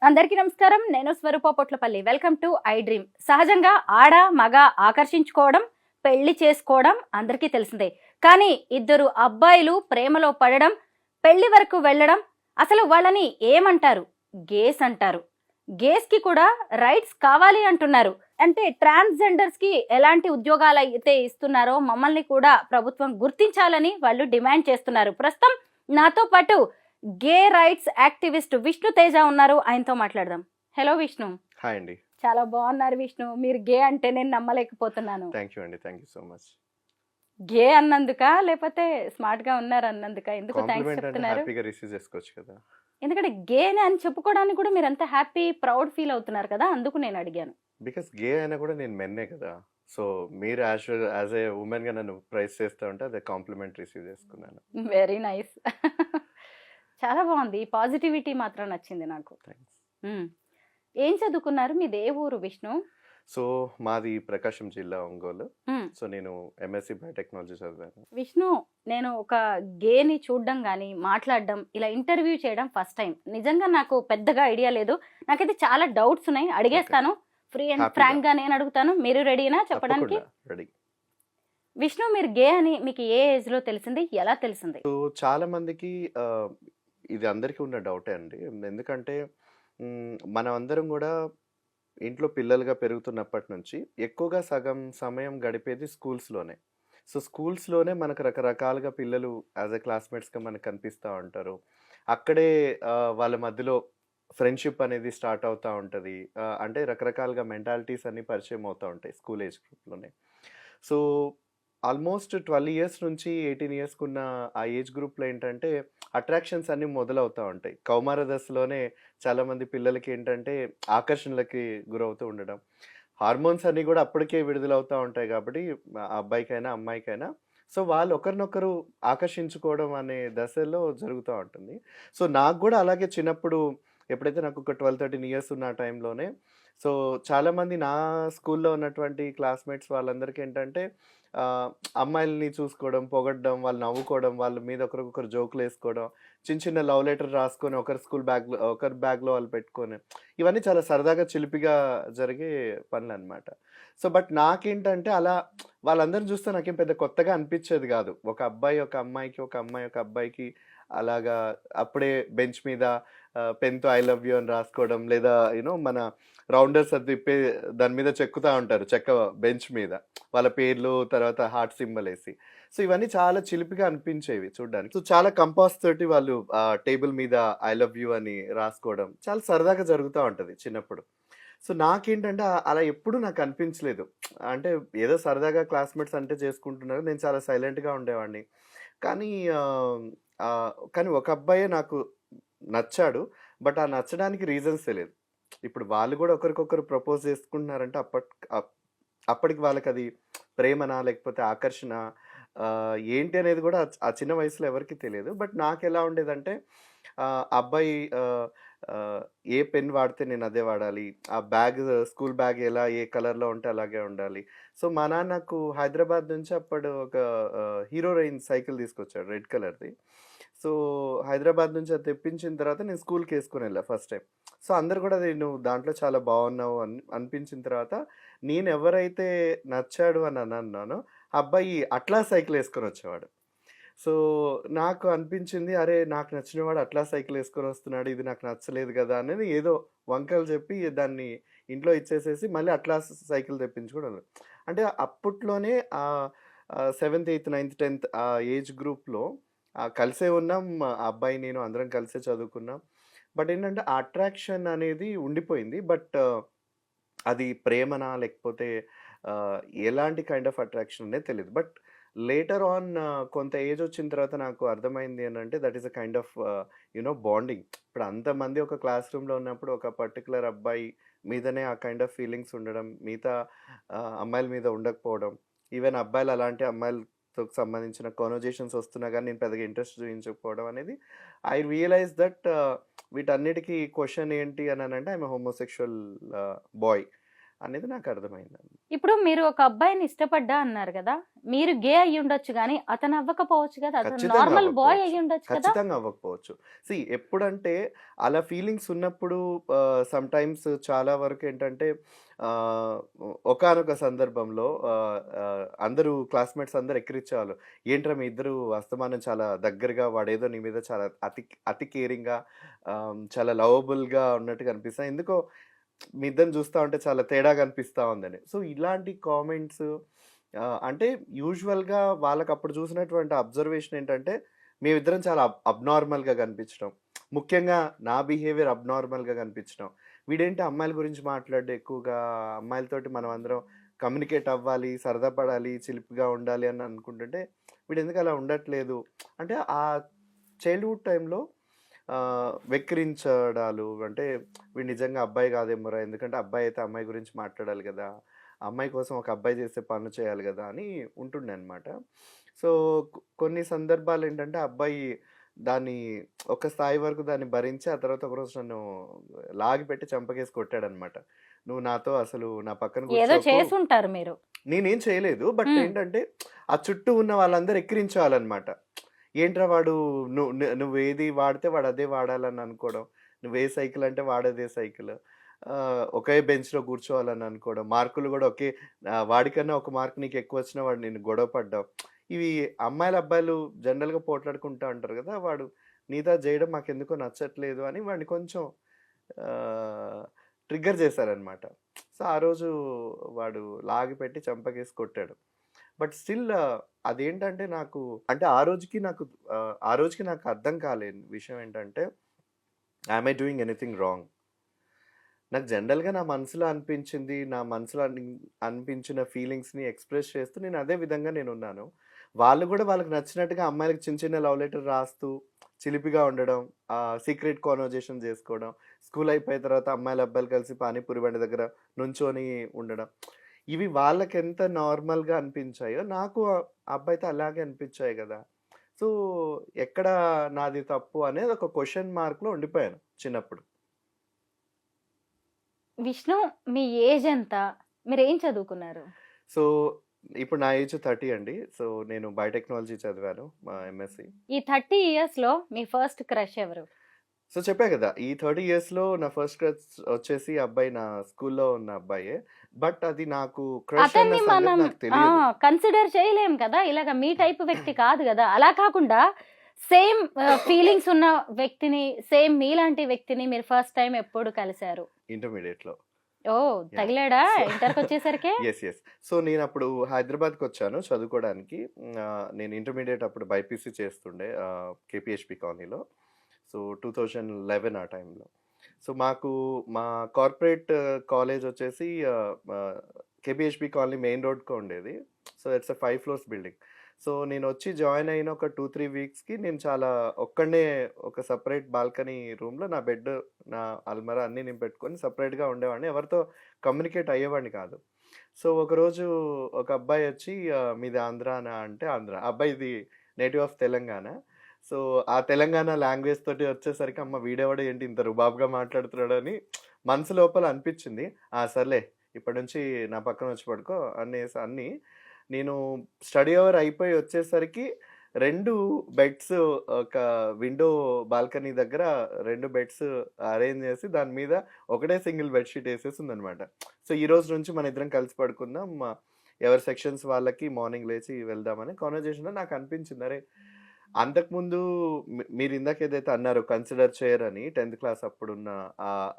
అందరికీ నమస్కారం. నేను Swaroopa Potlapalli. Welcome to iDream. సహజంగా ఆడ మగ ఆకర్షించుకోవడం, పెళ్లి చేసుకోవడం అందరికీ తెలిసిందే. కానీ ఇద్దరు అబ్బాయిలు ప్రేమలో పడడం, పెళ్లి వరకు వెళ్ళడం, అసలు వాళ్ళని ఏమంటారు? గేస్ అంటారు. గేస్ కి కూడా రైట్స్ కావాలి అంటున్నారు. అంటే ట్రాన్స్జెండర్స్ కి ఎలాంటి ఉద్యోగాలు అయితే ఇస్తున్నారో మమ్మల్ని కూడా ప్రభుత్వం గుర్తించాలని వాళ్ళు డిమాండ్ చేస్తున్నారు. ప్రస్తుతం నాతో పాటు గే రైట్స్ యాక్టివిస్ట్ విష్ణు తేజ ఉన్నారు. ఆయనతో మాట్లాడదాం. హలో విష్ణు. హాయ్ అండి. చాలా బాగున్నారు విష్ణు. మీరు గే అంటే నేను నమ్మలేకపోతున్నాను. థ్యాంక్ యూ అండి. Thank you so much. Gay అన్నందుక లేకపోతే స్మార్ట్ గా ఉన్నారు అన్నందుక? ఎందుకు థ్యాంక్స్ కాంప్లిమెంట్ అంటే చెప్తున్నారు? హ్యాపీగా రిసీవ్ చేసుకోవచ్చు కదా. ఎందుకంటే గే అని చెప్పుకోవడానికి కూడా మీరు అంత హ్యాపీ ప్రౌడ్ ఫీల్ అవుతున్నారు కదా, అందుకు నేను అడిగాను. బికాస్ గే అయినా కూడా నేను మెన్నే కదా. సో మీరు యాజ్ ఏ ఉమెన్ గా నన్ను ప్రైజ్ చేస్తూ ఉంటే అదే కాంప్లిమెంట్ రిసీవ్ చేసుకున్నాను. Very nice. చాలా బాగుంది. పాజిటివిటీ మాత్రం నచ్చింది నాకు. థ్యాంక్స్. మ్మ్. ఏం చదువుకున్నారు? మీది ఏ ఊరు విష్ణు? సో మాది ప్రకాశం జిల్లా ఒంగోలు. మ్మ్. సో నేను ఎంఎస్సి బయోటెక్నాలజీ చదివాను. విష్ణు, నేను ఒక గేని చూడడం కానీ మాట్లాడడం ఇలా ఇంటర్వ్యూ చేయడం ఫస్ట్ టైం. నిజంగా నాకు పెద్దగా ఐడియా లేదు. నాకైతే చాలా డౌట్స్ ఉన్నాయి, అడిగేస్తాను. ఫ్రీ అండ్ Happy ఫ్రాంక్ గా నేను అడుగుతాను. మీరు రెడీనా చెప్పడానికి? రెడీ. విష్ణు, మీరు గే అని మీకు ఏ ఏజ్ లో తెలిసింది, ఎలా తెలిసింది? సో చాలా మందికి ఇది అందరికీ ఉన్న డౌటే అండి. ఎందుకంటే మనం అందరం కూడా ఇంట్లో పిల్లలుగా పెరుగుతున్నప్పటి నుంచి ఎక్కువగా సగం సమయం గడిపేది స్కూల్స్లోనే. సో స్కూల్స్లోనే మనకు రకరకాలుగా పిల్లలు యాజ్ ఎ క్లాస్మేట్స్గా మనకు కనిపిస్తూ ఉంటారు. అక్కడే వాళ్ళ మధ్యలో ఫ్రెండ్షిప్ అనేది స్టార్ట్ అవుతూ ఉంటుంది. అంటే రకరకాలుగా మెంటాలిటీస్ అన్నీ పరిచయం అవుతూ ఉంటాయి స్కూల్ ఏజ్ గ్రూప్లోనే. సో ఆల్మోస్ట్ 12 ఇయర్స్ నుంచి 18 ఇయర్స్కి ఉన్న ఆ ఏజ్ గ్రూప్లో ఏంటంటే అట్రాక్షన్స్ అన్నీ మొదలవుతూ ఉంటాయి. కౌమార దశలోనే చాలామంది పిల్లలకి ఏంటంటే ఆకర్షణలకి గురవుతూ ఉండడం, హార్మోన్స్ అన్నీ కూడా అప్పటికే విడుదలవుతూ ఉంటాయి కాబట్టి అబ్బాయికైనా అమ్మాయికైనా. సో వాళ్ళు ఒకరినొకరు ఆకర్షించుకోవడం అనే దశలో జరుగుతూ ఉంటుంది. సో నాకు కూడా అలాగే చిన్నప్పుడు ఎప్పుడైతే నాకు ఒక 12-13 ఇయర్స్ ఉన్న టైంలోనే సో చాలామంది నా స్కూల్లో ఉన్నటువంటి క్లాస్మేట్స్ వాళ్ళందరికీ ఏంటంటే ఆ, అమ్మాయిల్ని చూసుకోవడం, పొగడ్డం, వాళ్ళు నవ్వుకోవడం, వాళ్ళ మీద ఒకరికొకరు జోకులు వేసుకోవడం, చిన్న చిన్న లవ్ లెటర్ రాసుకొని ఒకరి బ్యాగ్లో వాళ్ళు పెట్టుకొని, ఇవన్నీ చాలా సరదాగా చిలిపిగా జరిగే పనులు అనమాట. సో బట్ నాకేంటంటే అలా వాళ్ళందరిని చూస్తే నాకేం పెద్ద కొత్తగా అనిపించేది కాదు. ఒక అబ్బాయి ఒక అమ్మాయికి, ఒక అమ్మాయి ఒక అబ్బాయికి అలాగా అప్పుడే బెంచ్ మీద పెన్తో ఐ లవ్ యూ అని రాసుకోవడం, లేదా యూనో మన రౌండర్స్ అది తిప్పే దాని మీద చెక్కుతూ ఉంటారు చెక్క బెంచ్ మీద వాళ్ళ పేర్లు, తర్వాత హార్ట్ సింబల్ వేసి. సో ఇవన్నీ చాలా చిలిపిగా అనిపించేవి చూడడానికి. సో చాలా కంపాస్ తోటి వాళ్ళు టేబుల్ మీద ఐ లవ్ యూ అని రాసుకోవడం చాలా సరదాగా జరుగుతూ ఉంటుంది చిన్నప్పుడు. సో నాకేంటంటే అలా ఎప్పుడు నాకు అనిపించలేదు. అంటే ఏదో సరదాగా క్లాస్మేట్స్ అంటే చేసుకుంటున్నారు, నేను చాలా సైలెంట్గా ఉండేవాడిని. కానీ కానీ ఒక అబ్బాయే నాకు నచ్చాడు. బట్ ఆ నచ్చడానికి రీజన్స్ తెలియదు. ఇప్పుడు వాళ్ళు కూడా ఒకరికొకరు ప్రపోజ్ చేసుకుంటున్నారంటే అప్పటికి వాళ్ళకి అది ప్రేమనా లేకపోతే ఆకర్షణ ఏంటి అనేది కూడా ఆ చిన్న వయసులో ఎవరికి తెలియదు. బట్ నాకు ఎలా ఉండేదంటే అబ్బాయి ఏ పెన్ వాడితే నేను అదే వాడాలి, ఆ బ్యాగ్ స్కూల్ బ్యాగ్ ఎలా ఏ కలర్లో ఉంటే అలాగే ఉండాలి. సో మా నాన్నకు హైదరాబాద్ నుంచి అప్పుడు ఒక హీరో రేంజ్ సైకిల్ తీసుకొచ్చాడు రెడ్ కలర్ది. సో హైదరాబాద్ నుంచి అది తెప్పించిన తర్వాత నేను స్కూల్కి వేసుకుని వెళ్ళా ఫస్ట్ టైం. సో అందరు కూడా అది నువ్వు దాంట్లో చాలా బాగున్నావు అనిపించిన తర్వాత నేను ఎవరైతే నచ్చాడు అని అన్నానో అబ్బాయి అట్లా సైకిల్ వేసుకొని వచ్చేవాడు. సో నాకు అనిపించింది, అరే నాకు నచ్చిన వాడు అట్లా సైకిల్ వేసుకొని వస్తున్నాడు, ఇది నాకు నచ్చలేదు కదా అనేది ఏదో వంకలు చెప్పి దాన్ని ఇంట్లో ఇచ్చేసేసి మళ్ళీ అట్లా సైకిల్ తెప్పించుకోవడం. అంటే అప్పట్లోనే 7th 8th 9th 10th ఆ ఏజ్ గ్రూప్లో కలిసే ఉన్నాం. ఆ అబ్బాయి నేను అందరం కలిసే చదువుకున్నాం. బట్ ఏంటంటే ఆ అట్రాక్షన్ అనేది ఉండిపోయింది. బట్ అది ప్రేమనా లేకపోతే ఎలాంటి కైండ్ ఆఫ్ అట్రాక్షన్ అనేది తెలియదు. బట్ లేటర్ ఆన్ కొంత ఏజ్ వచ్చిన తర్వాత నాకు అర్థమైంది ఏంటంటే that is a kind of bonding. ఇప్పుడు అంతమంది ఒక క్లాస్ రూమ్లో ఉన్నప్పుడు ఒక పర్టికులర్ అబ్బాయి మీదనే ఆ కైండ్ ఆఫ్ ఫీలింగ్స్ ఉండడం, మిగతా అమ్మాయిల మీద ఉండకపోవడం, ఈవెన్ అబ్బాయిలు అలాంటి అమ్మాయిలతో సంబంధించిన కాన్వర్జేషన్స్ వస్తున్నా కానీ నేను పెద్దగా ఇంట్రెస్ట్ చూపించకపోవడం అనేది ఐ రియలైజ్ దట్ వీటన్నిటికీ క్వశ్చన్ ఏంటి అని అంటే ఐఎమ్ హోమోసెక్షువల్ బాయ్. అనేది నాకు అర్థమైందండి. ఇప్పుడు మీరు ఒక అబ్బాయిని ఇష్టపడ్డా అన్నారు కదా! మీరు గే అయ్యుండొచ్చు గానీ, అతను అవ్వకపోవచ్చు కదా! అతను ఖచ్చితంగా నార్మల్ బాయ్ అవ్వకపోవచ్చు. అయ్యుండొచ్చు కదా! ఖచ్చితంగా అవ్వకపోవచ్చు. ఎప్పుడంటే అలా ఫీలింగ్స్ ఉన్నప్పుడు సమ్‌టైమ్స్ చాలా వరకేంటంటే ఆహ్, ఒకానొక సందర్భంలో అందరూ క్లాస్‌మేట్స్ అందరూ ఎక్కిరిచ్చేవాళ్ళు. "ఏంట్రా మీ ఇద్దరు అస్తమానం చాలా దగ్గరగా వాడేదో నీ మీద చాలా అతి అతి కేరింగ్‌గా చాలా లవబుల్‌గా ఉన్నట్టుగా అనిపిస్తాయి. ఎందుకో మీ ఇద్దరిని చూస్తా ఉంటే చాలా తేడాగా అనిపిస్తా ఉందని." సో, ఇలాంటి కామెంట్స్ అంటే యూజువల్‌గా వాళ్ళకప్పుడు చూసినటువంటి అబ్జర్వేషన్ ఏంటంటే, మేమిద్దరం చాలా అబ్‌నార్మల్‌గా కనిపించడం. ముఖ్యంగా నా బిహేవియర్ అబ్‌నార్మల్‌గా కనిపించడం. వీడేంటి అమ్మాయిల గురించి మాట్లాడడు ఎక్కువగా, అమ్మాయిలతోటి మనం అందరం కమ్యూనికేట్ అవ్వాలి, సరదా పడాలి, చిలిపిగా ఉండాలి అని అనుకుంటుంటే, వీడెందుకు అలా ఉండట్లేదు. అంటే ఆ చైల్డ్‌హుడ్ టైమ్‌లో వెక్కిరించడాలు అంటే వీడు నిజంగా అబ్బాయి కాదేమోరా! ఎందుకంటే అబ్బాయి అయితే అమ్మాయి గురించి మాట్లాడాలి కదా! అమ్మాయి కోసం ఒక అబ్బాయి చేసే పనులు చేయాలి కదా! అని ఉంటుండే అనమాట. సో, కొన్ని సందర్భాలేంటంటే అబ్బాయి దాన్ని ఒక స్థాయి వరకు దాన్ని భరించి ఆ తర్వాత ఒకరోజు నన్ను లాగిపెట్టి చెంపకేసి కొట్టాడనమాట. "నువ్వు నాతో అసలు నా పక్కన ఏదో కూర్చోకు." చేసుంటారు మీరు. నేనేం చేయలేదు. బట్ హ్మ్. ఏంటంటే ఆ చుట్టూ ఉన్న వాళ్ళందరూ ఎక్కిరించేవాళ్ళనమాట. ఏంట్రా వాడు నువ్వేది వాడితే వాడు అదే వాడాలని అనుకోవడం. నువ్వే సైకిల్ అంటే వాడదే సైకిల్. ఒకే బెంచ్‌లో కూర్చోవాలని అనుకోవడం. మార్కులు గూడా వాడికన్నా ఒక మార్క్ నీకు ఎక్కువొచ్చినా వాడు నిన్ను గొడవ పడ్డం. ఇవి అమ్మాయిలు, అబ్బాయిలు జనరల్‌గా పోట్లాడుకుంటా ఉంటారు గదా! వాడు నీతో అది జేయడం మాకెందుకో నచ్చట్లేదు అని వాడిని కొంచెం ఆహ్, ట్రిగ్గర్ చేశారనమాట. సో, ఆ రోజు వాడు లాగిపెట్టి చెంపకేసి కొట్టాడు. బట్ స్టిల్ అదేంటంటే నాకు అంటే ఆ రోజుకి నాకు అర్థం కాలేని విషయం ఏంటంటే, am I doing anything wrong? నాకు జనరల్‌గా నా మనసులో అనిపించింది, నా మనసులో అనిపించిన ఫీలింగ్స్‌ని ఎక్స్‌ప్రెస్ చేస్తూ నేను అదే విధంగా నేనున్నాను. వాళ్ళు గూడా వాళ్ళకి నచ్చినట్టుగా అమ్మాయిలకి చిన్న చిన్న లవ్ లెటర్ రాస్తూ, చిలిపిగా ఉండడం, సీక్రెట్ కాన్వర్జేషన్ జేసుకోవడం, స్కూల్ అయిపోయిన తర్వాత అమ్మాయిలు, అబ్బాయిలు కలిసి పానీపూరి బండి దగ్గర నుంచొని ఉండడం. ఇవి వాళ్ళకెంత నార్మల్‌గా అనిపించాయో, నాకు ఆ అబ్బాయితో అలాగే అనిపించాయి గదా! సో, ఎక్కడ నాది తప్పు అనేది ఒక క్వెషన్ మార్క్‌లో ఉండిపోయాను చిన్నప్పుడు. విష్ణు, మీ ఏజ్ ఎంత? మీరేం చదువుకున్నారు? సో, ఇప్పుడు నా ఏజ్ 30 అండి. సో, నేను బయోటెక్నాలజీ చదివాను ఎంఎస్‌సి. ఈ 30 ఇయర్స్‌లో మీ ఫస్ట్ క్రష్ ఎవరు? సో, చెప్పా గదా! ఈ 30 ఇయర్స్‌లో నా ఫస్ట్ క్రష్ వచ్చేసి అబ్బాయి నా స్కూల్‌లో ఉన్న అబ్బాయే. బట్ అది నాకు క్రష్ అన్న అతన్ని సంగతి మనం నాకు తెలియదు. కన్సిడర్ చేయలేం కదా! ఇలాగ మీ టైప్ వ్యక్తి కాదు గదా! అలా కాకుండా సేమ్ ఫీలింగ్స్ ఉన్న వ్యక్తిని, సేమ్ మీలాంటి వ్యక్తిని మీరు ఫస్ట్ టైమ్ ఎప్పుడు కలిసారు? ఇంటర్మీడియేట్‌లో. ఓహ్! యాహ్! తగిలాడా సో ఇంటర్‌కొచ్చేసరికే? యెస్. సో, నేనప్పుడు హైదరాబాద్‌కొచ్చాను చదువుకోడానికి. నేను ఇంటర్మీడియేట్ అప్పుడు బైపీసీ చేస్తుండే కేపీహెచ్‌బీ కాలనీలో. సో, 2011 ఆ టైంలో. సో, మా కార్పొరేట్ కాలేజొచ్చేసి కేపీహెచ్‌బీ కాలనీ మెయిన్ రోడ్‌కే ఉండేది. So, it's a 5 floors building. So, నేనొచ్చి జాయిన్ అయిన ఒక 2, 3 వీక్స్‌కి నేను చాలా ఒక్కడినే ఒక సెపరేట్ బాల్కనీ రూమ్‌లో నా బెడ్, నా అల్మారా అన్నీ నేను పెట్టుకొని సెపరేట్‌గా ఉండేవాడిని. ఎవరితో కమ్యూనికేట్ అయ్యేవాడిని కాదు. సో, ఒకరోజు ఒక అబ్బాయొచ్చి "మీది ఆంధ్రానా?" అంటే ఆంధ్ర. అబ్బాయిది నేటివ్ ఆఫ్ తెలంగాణ. సో, ఆ తెలంగాణ లాంగ్వేజ్ తోటి వచ్చేసరికి అమ్మ వీడెవడు ఏంటి ఇంత రుబాబుగా మాట్లాడుతున్నాడని మనసు లోపల అనిపిచ్చింది. సర్లే ఇప్పటి నుంచి నా పక్కన వచ్చి పడుకో అన్ని నేను స్టడీ అవర్ అయిపోయి వచ్చేసరికి 2 బెడ్స్ ఒక విండో బాల్కనీ దగ్గర 2 బెడ్స్ అరేంజ్ చేసి దాని మీద ఒకటే సింగిల్ బెడ్ షీట్ ఏసేసుందనమాట. సో, ఈరోజు నుంచి మన ఇద్దరం కలిసి పడుకుందాం. ఎవరి సెక్షన్స్ వాళ్ళకి మార్నింగ్ లేచి వెళ్దామని కాన్వర్జేషన్‌లో నాకనిపించింది. అరే! అంతకుముందు మీరిందాక ఏదైతే అన్నారో కన్సిడర్ చేయరని 10థ్ క్లాస్ అప్పుడున్న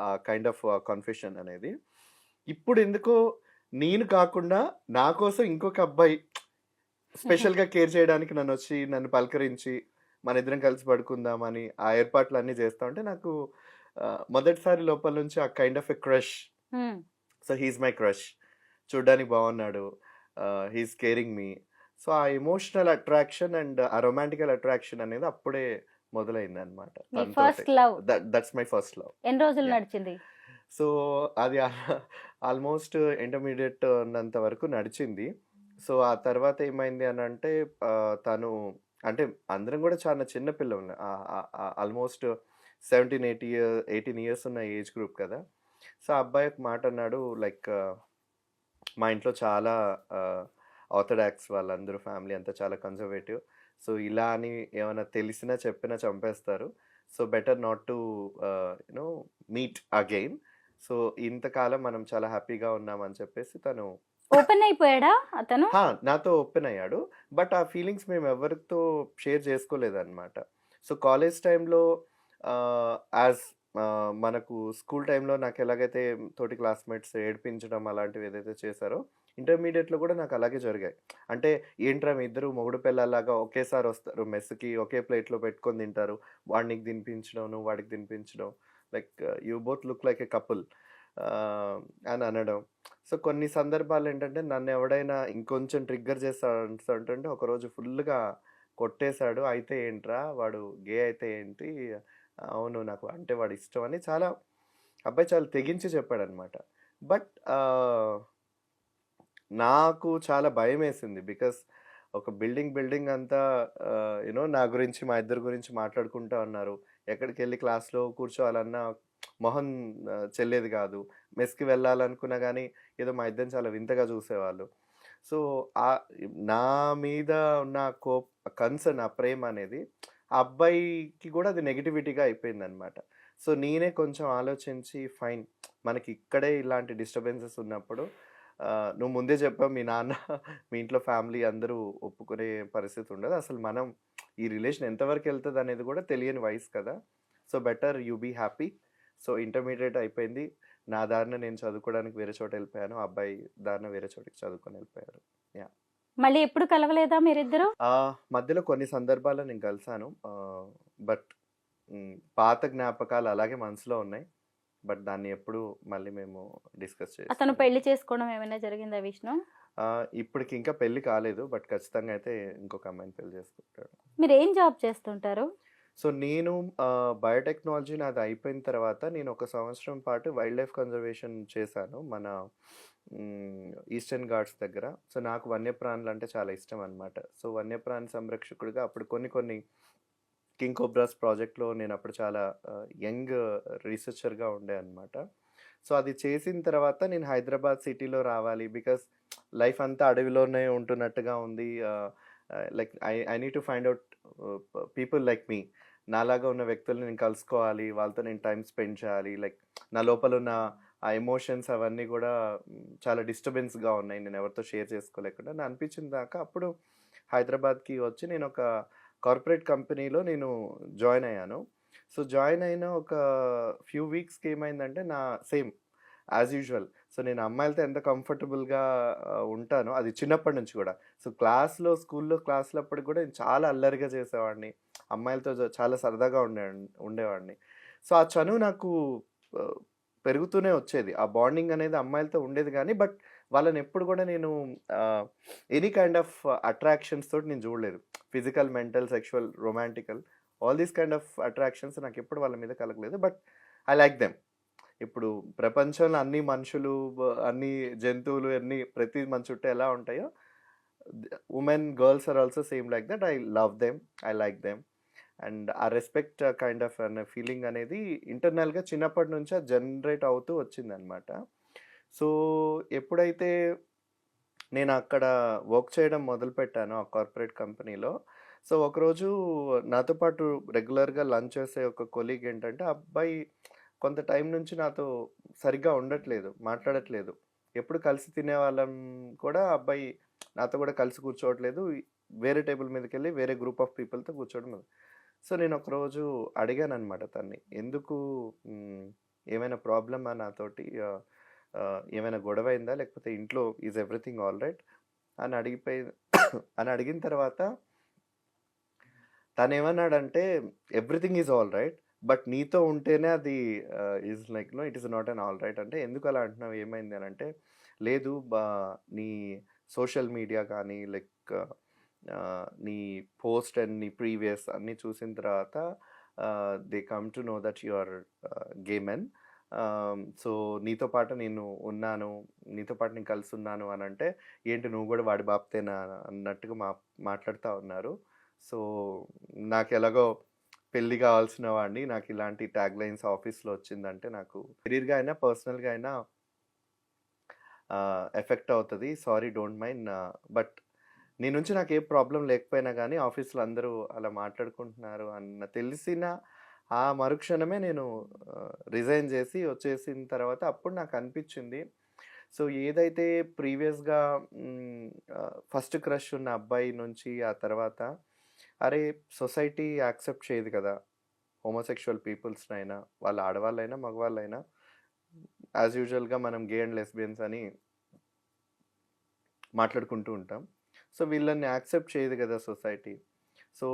ఆ కైండ్ ఆఫ్ కన్ఫెషన్ అనేది. ఇప్పుడెందుకో నేను కాకుండా నా కోసం ఇంకొక అబ్బాయి స్పెషల్‌గా కేర్ చేయడానికి నన్ను పలకరించి, మనిద్దరం కలిసి పడుకుందామని ఆ ఏర్పాట్లన్నీ చేస్తా ఉంటే నాకు మొదటిసారి లోపల నుంచి ఆ kind of a crush. Hmm. So, he is my crush. చూడ్డానికి బాగున్నాడు. He is caring me. So, ఆ ఎమోషనల్ అట్రాక్షన్ అండ్ ఆ రొమాంటికల్ అట్రాక్షన్ అనేది అప్పుడే మొదలైందనమాట మీ తనతోటే. First love that's my first love. ఎన్ని రోజులు యాహ్! నడిచింది? సో, అది ఆల్మోస్ట్ ఇంటర్మీడియేట్ ఉన్నంత వరకు నడిచింది. సో, ఆ తర్వాత ఏమైంది అనంటే తను అంటే అందరం గూడా చాలా చిన్న పిల్లలం. ఆల్మోస్ట్ 17, 18 ఇయర్స్ ఉన్న ఏజ్ గ్రూప్ కదా! సో, ఆ అబ్బాయి ఒక మాట అన్నాడు లైక్ మా ఇంట్లో చాలా ఆర్థడాక్స్ వాళ్ళందరూ ఫ్యామిలీ అంతా చాలా కన్జర్వేటివ్. సో, ఇలా అని ఏమైనా తెలిసినా చెప్పినా చంపేస్తారు. So, better not to know meet again. So, ఇంతకాలం మనం చాలా హ్యాపీగా ఉన్నామని చెప్పేసి తను ఓపెన్ అయిపోయాడా అతను? నాతో ఓపెన్ అయ్యాడు. బట్ ఆ ఫీలింగ్స్ మేము ఎవరితో షేర్ చేసుకోలేదన్నమాట. సో, కాలేజ్ టైంలో యాజ్ మనకు స్కూల్ టైంలో నాకు ఎలాగైతే తోటి క్లాస్‌మేట్స్ ఏడిపించడం అలాంటివి ఏదైతే చేశారో, ఇంటర్మీడియేట్‌లో కూడా నాకు అలాగే జరిగాయి. అంటే ఏంట్రా మీ ఇద్దరు మొగుడు పెళ్ళాల్లాగా ఒకేసారి వస్తారు మెస్‌కి, ఒకే ప్లేట్‌లో పెట్టుకొని తింటారు. వాడు నీకు తినిపించడం, నువ్వు వాడికి తినిపించడం. Like you both look like a couple అని అనడం. సో, కొన్ని సందర్భాలేంటంటే నన్నెవడైనా ఇంకొంచెం ట్రిగ్గర్ చేస్తాడంటే ఒకరోజు ఫుల్‌గా కొట్టేశాడు. అయితే ఏంట్రా వాడు గే అయితే ఏంటి? అవును నాకు అంటే వాడిష్టం అని చాలా అబ్బాయి చాలా తెగించి చెప్పాడనమాట. బట్ నాకు చాలా భయమేసింది. బికాస్ ఒక బిల్డింగ్ అంతా నా గురించి మా ఇద్దరి గురించి మాట్లాడుకుంటా ఉన్నారు. ఎక్కడికెళ్ళి క్లాస్‌లో కూర్చోవాలన్నా మొహం చెల్లేది కాదు. మెస్‌కి వెళ్ళాలనుకున్నా గానీ ఏదో మా ఇద్దరిని చాలా వింతగా చూసేవాళ్ళు. సో, నా మీద ఉన్న కన్సర్న్, ఆ ప్రేమ అనేది ఆ అబ్బాయికి కూడా అది నెగటివిటీగా అయిపోయిందనమాట. సో, నేనే కొంచెం ఆలోచించి ఫైన్ మనకి ఇక్కడే ఇలాంటి డిస్టర్బెన్సెస్ ఉన్నప్పుడు నువ్వు ముందే చెప్పావు మీ నాన్న మీ ఇంట్లో ఫ్యామిలీ అందరూ ఒప్పుకునే పరిస్థితి ఉండదు. అసలు మనం ఈ రిలేషన్ ఎంతవరకు వెళ్తదనేది కూడా తెలియని వయసు కదా! So, better you be happy. So, intermediate అయిపోయింది. నా దారిన నేను చదువుకోవడానికి వేరే చోట వెళ్ళిపోయాను. ఆ అబ్బాయి దారిన వేరే చోటికి చదువుకొని వెళ్ళిపోయారు. యాహ్! మళ్ళీ ఎప్పుడు కలవలేదా మీరిద్దరు? మధ్యలో కొన్ని సందర్భాల్లో నేను కలిసాను. బట్ పాత జ్ఞాపకాలు అలాగే మనసులో ఉన్నాయి. బట్ దాన్ని ఎప్పుడు మళ్ళీ మేము డిస్కస్ అతను చేసుకోలేదు. పెళ్లి చేసుకోవడం ఏమైనా జరిగిందా విష్ణు? ఇప్పటికి ఇంకా పెళ్లి కాలేదు. బట్ ఖచ్చితంగా అయితే ఇంకొక అమ్మాయిని పెళ్లి చేసుకుంటాడు. మీరేం జాబ్ చేస్తుంటారు? సో, నేను బయోటెక్నాలజీ నాది అయిపోయిన తర్వాత నేను ఒక సంవత్సరం పాటు వైల్డ్ లైఫ్ కన్జర్వేషన్ చేశాను. మన ఈస్టర్న్ ఘాట్స్ దగ్గర. సో, నాకు వన్యప్రాణులు అంటే చాలా ఇష్టం అనమాట. సో, వన్యప్రాణి సంరక్షకుడిగా అప్పుడు కొన్ని కింగ్ కోబ్రాస్ ప్రాజెక్ట్‌లో నేనప్పుడు చాలా యంగ్ రీసెర్చర్‌గా ఉండే అనమాట. సో, అది చేసిన తర్వాత నేను హైదరాబాద్ సిటీలో రావాలి. బికాస్ లైఫ్ అంతా అడవిలోనే ఉంటున్నట్టుగా ఉంది. Like I need to find out people like me. నాలాగా ఉన్న వ్యక్తుల్ని నేను కలుసుకోవాలి. వాళ్ళతో నేను టైమ్ స్పెండ్ చేయాలి. లైక్ నా లోపల ఉన్న ఆ ఎమోషన్స్ అవన్నీ కూడా చాలా డిస్టర్బెన్స్‌గా ఉన్నాయి. నేను ఎవరితో షేర్ చేసుకోలేకుండా. నాకు అనిపించిన దాకా అప్పుడు హైదరాబాద్‌కి వచ్చి నేను ఒక కార్పొరేట్ కంపెనీలో నేను జాయిన్ అయ్యాను. సో, జాయిన్ అయిన ఒక ఫ్యూ వీక్స్‌కి ఏమైందంటే సేమ్ యాజ్ యూజువల్. సో, నేను అమ్మాయిలతో ఎంత కంఫర్టబుల్‌గా ఉంటానో అది చిన్నప్పటి నుంచి కూడా. సో, స్కూల్‌లో క్లాస్‌లప్పుడు కూడా నేను చాలా అల్లరిగా చేసేవాడిని. అమ్మాయిలతో చాలా సరదాగా ఉండేవాడిని. సో, ఆ చనువు నాకు ఆహ్, పెరుగుతూనే వచ్చేది. ఆ బాండింగ్ అనేది అమ్మాయిలతో ఉండేది గానీ, బట్ వాళ్ళనెప్పుడు కూడా నేను ఎనీ కైండ్ ఆఫ్ అట్రాక్షన్స్ తోటి నేను చూడలేదు. Physical, mental, sexual, romantical all these kind of attractions నాకెప్పుడు వాళ్ళ మీద కలగలేదు. But I like them. ఇప్పుడు ప్రపంచంలో అన్ని మనుషులు, అన్ని జంతువులు ప్రతి మన చుట్టూ ఎలా ఉంటాయో women, girls are also same like that. I love them. I like them. And uh respect kind of అనే ఫీలింగ్ అనేది ఇంటర్నల్‌గా చిన్నప్పటి నుంచే జనరేట్ అవుతూ వచ్చిందనమాట. సో, ఎప్పుడైతే నేను అక్కడ వర్క్ చేయడం మొదలుపెట్టానో ఆ కార్పొరేట్ కంపెనీలో, సో, ఒకరోజు నాతో పాటు రెగ్యులర్‌గా లంచ్ చేసే ఒక కొలీగ్ ఏంటంటే, ఆ అబ్బాయి కొంత టైం నుంచి నాతో సరిగ్గా ఉండట్లేదు, మాట్లాడట్లేదు. ఎప్పుడు కలిసి తినేవాళ్ళం కూడా ఆ అబ్బాయి నాతో కూడా కలిసి కూర్చోవట్లేదు. వేరే టేబుల్ మీదకెళ్ళి వేరే గ్రూప్ ఆఫ్ పీపుల్‌తో కూర్చోవడం మొదలు. సో, నేను ఒకరోజు అడిగాననమాట తన్ని. ఎందుకు ఏమైనా ప్రాబ్లమా నాతోటి? ఏమైనా గొడవయిందా? లేకపోతే ఇంట్లో ఈజ్ ఎవ్రీథింగ్ ఆల్ రైట్? అని అని అడిగిన తర్వాత తనేమన్నాడంటే, everything is all right. But నీతో ఉంటేనే అది is like it is not an all right అంటే, ఎందుకు అలా అంటున్నావు? ఏమైంది అని అంటే, లేదు నీ సోషల్ మీడియా కానీ లైక్ నీ పోస్ట్ అండ్ నీ ప్రీవియస్ అన్నీ చూసిన తర్వాత they come to know that you are gay men. So, నీతో పాటు నేను ఉన్నాను, నీతో పాటు నేను కలిసి ఉన్నాను అని అంటే, ఏంటి నువ్వు కూడా వాడి బాప్తేనా అన్నట్టుగా మాట్లాడుతూ ఉన్నారు. సో, నాకెలాగో పెళ్లి కావాల్సిన వాడిని, నాకు ఇలాంటి ట్యాగ్ లైన్స్ ఆఫీస్‌లో వచ్చిందంటే నాకు కెరీర్‌గా అయినా, పర్సనల్‌గా అయినా ఎఫెక్ట్ అవుతది. Sorry don't mind. బట్ నీ నుంచి నాకే ప్రాబ్లమ్ లేకపోయినా గానీ, ఆఫీస్‌లో అందరూ అలా మాట్లాడుకుంటున్నారు అన్న తెలిసిన ఆ మరుక్షణమే నేను రిజైన్ జేసి వచ్చేసిన తర్వాత అప్పుడు నాకనిపిచ్చింది. సో, ఏదైతే ప్రీవియస్‌గా ఫస్ట్ క్రష్ ఉన్న అబ్బాయి నుంచి ఆ తర్వాత, అరే! సొసైటీ యాక్సెప్ట్ చేయదు కదా! హోమోసెక్షువల్ పీపుల్స్‌నైనా, వాళ్ళు ఆడవాళ్ళైనా, మగవాళ్ళైనా యాజ్ యూజువల్‌గా మనం గే అండ్ లెస్బియన్స్ అని మాట్లాడుకుంటూ ఉంటాం. సో, వీళ్ళని యాక్సెప్ట్ చేయదు కదా సొసైటీ. సో,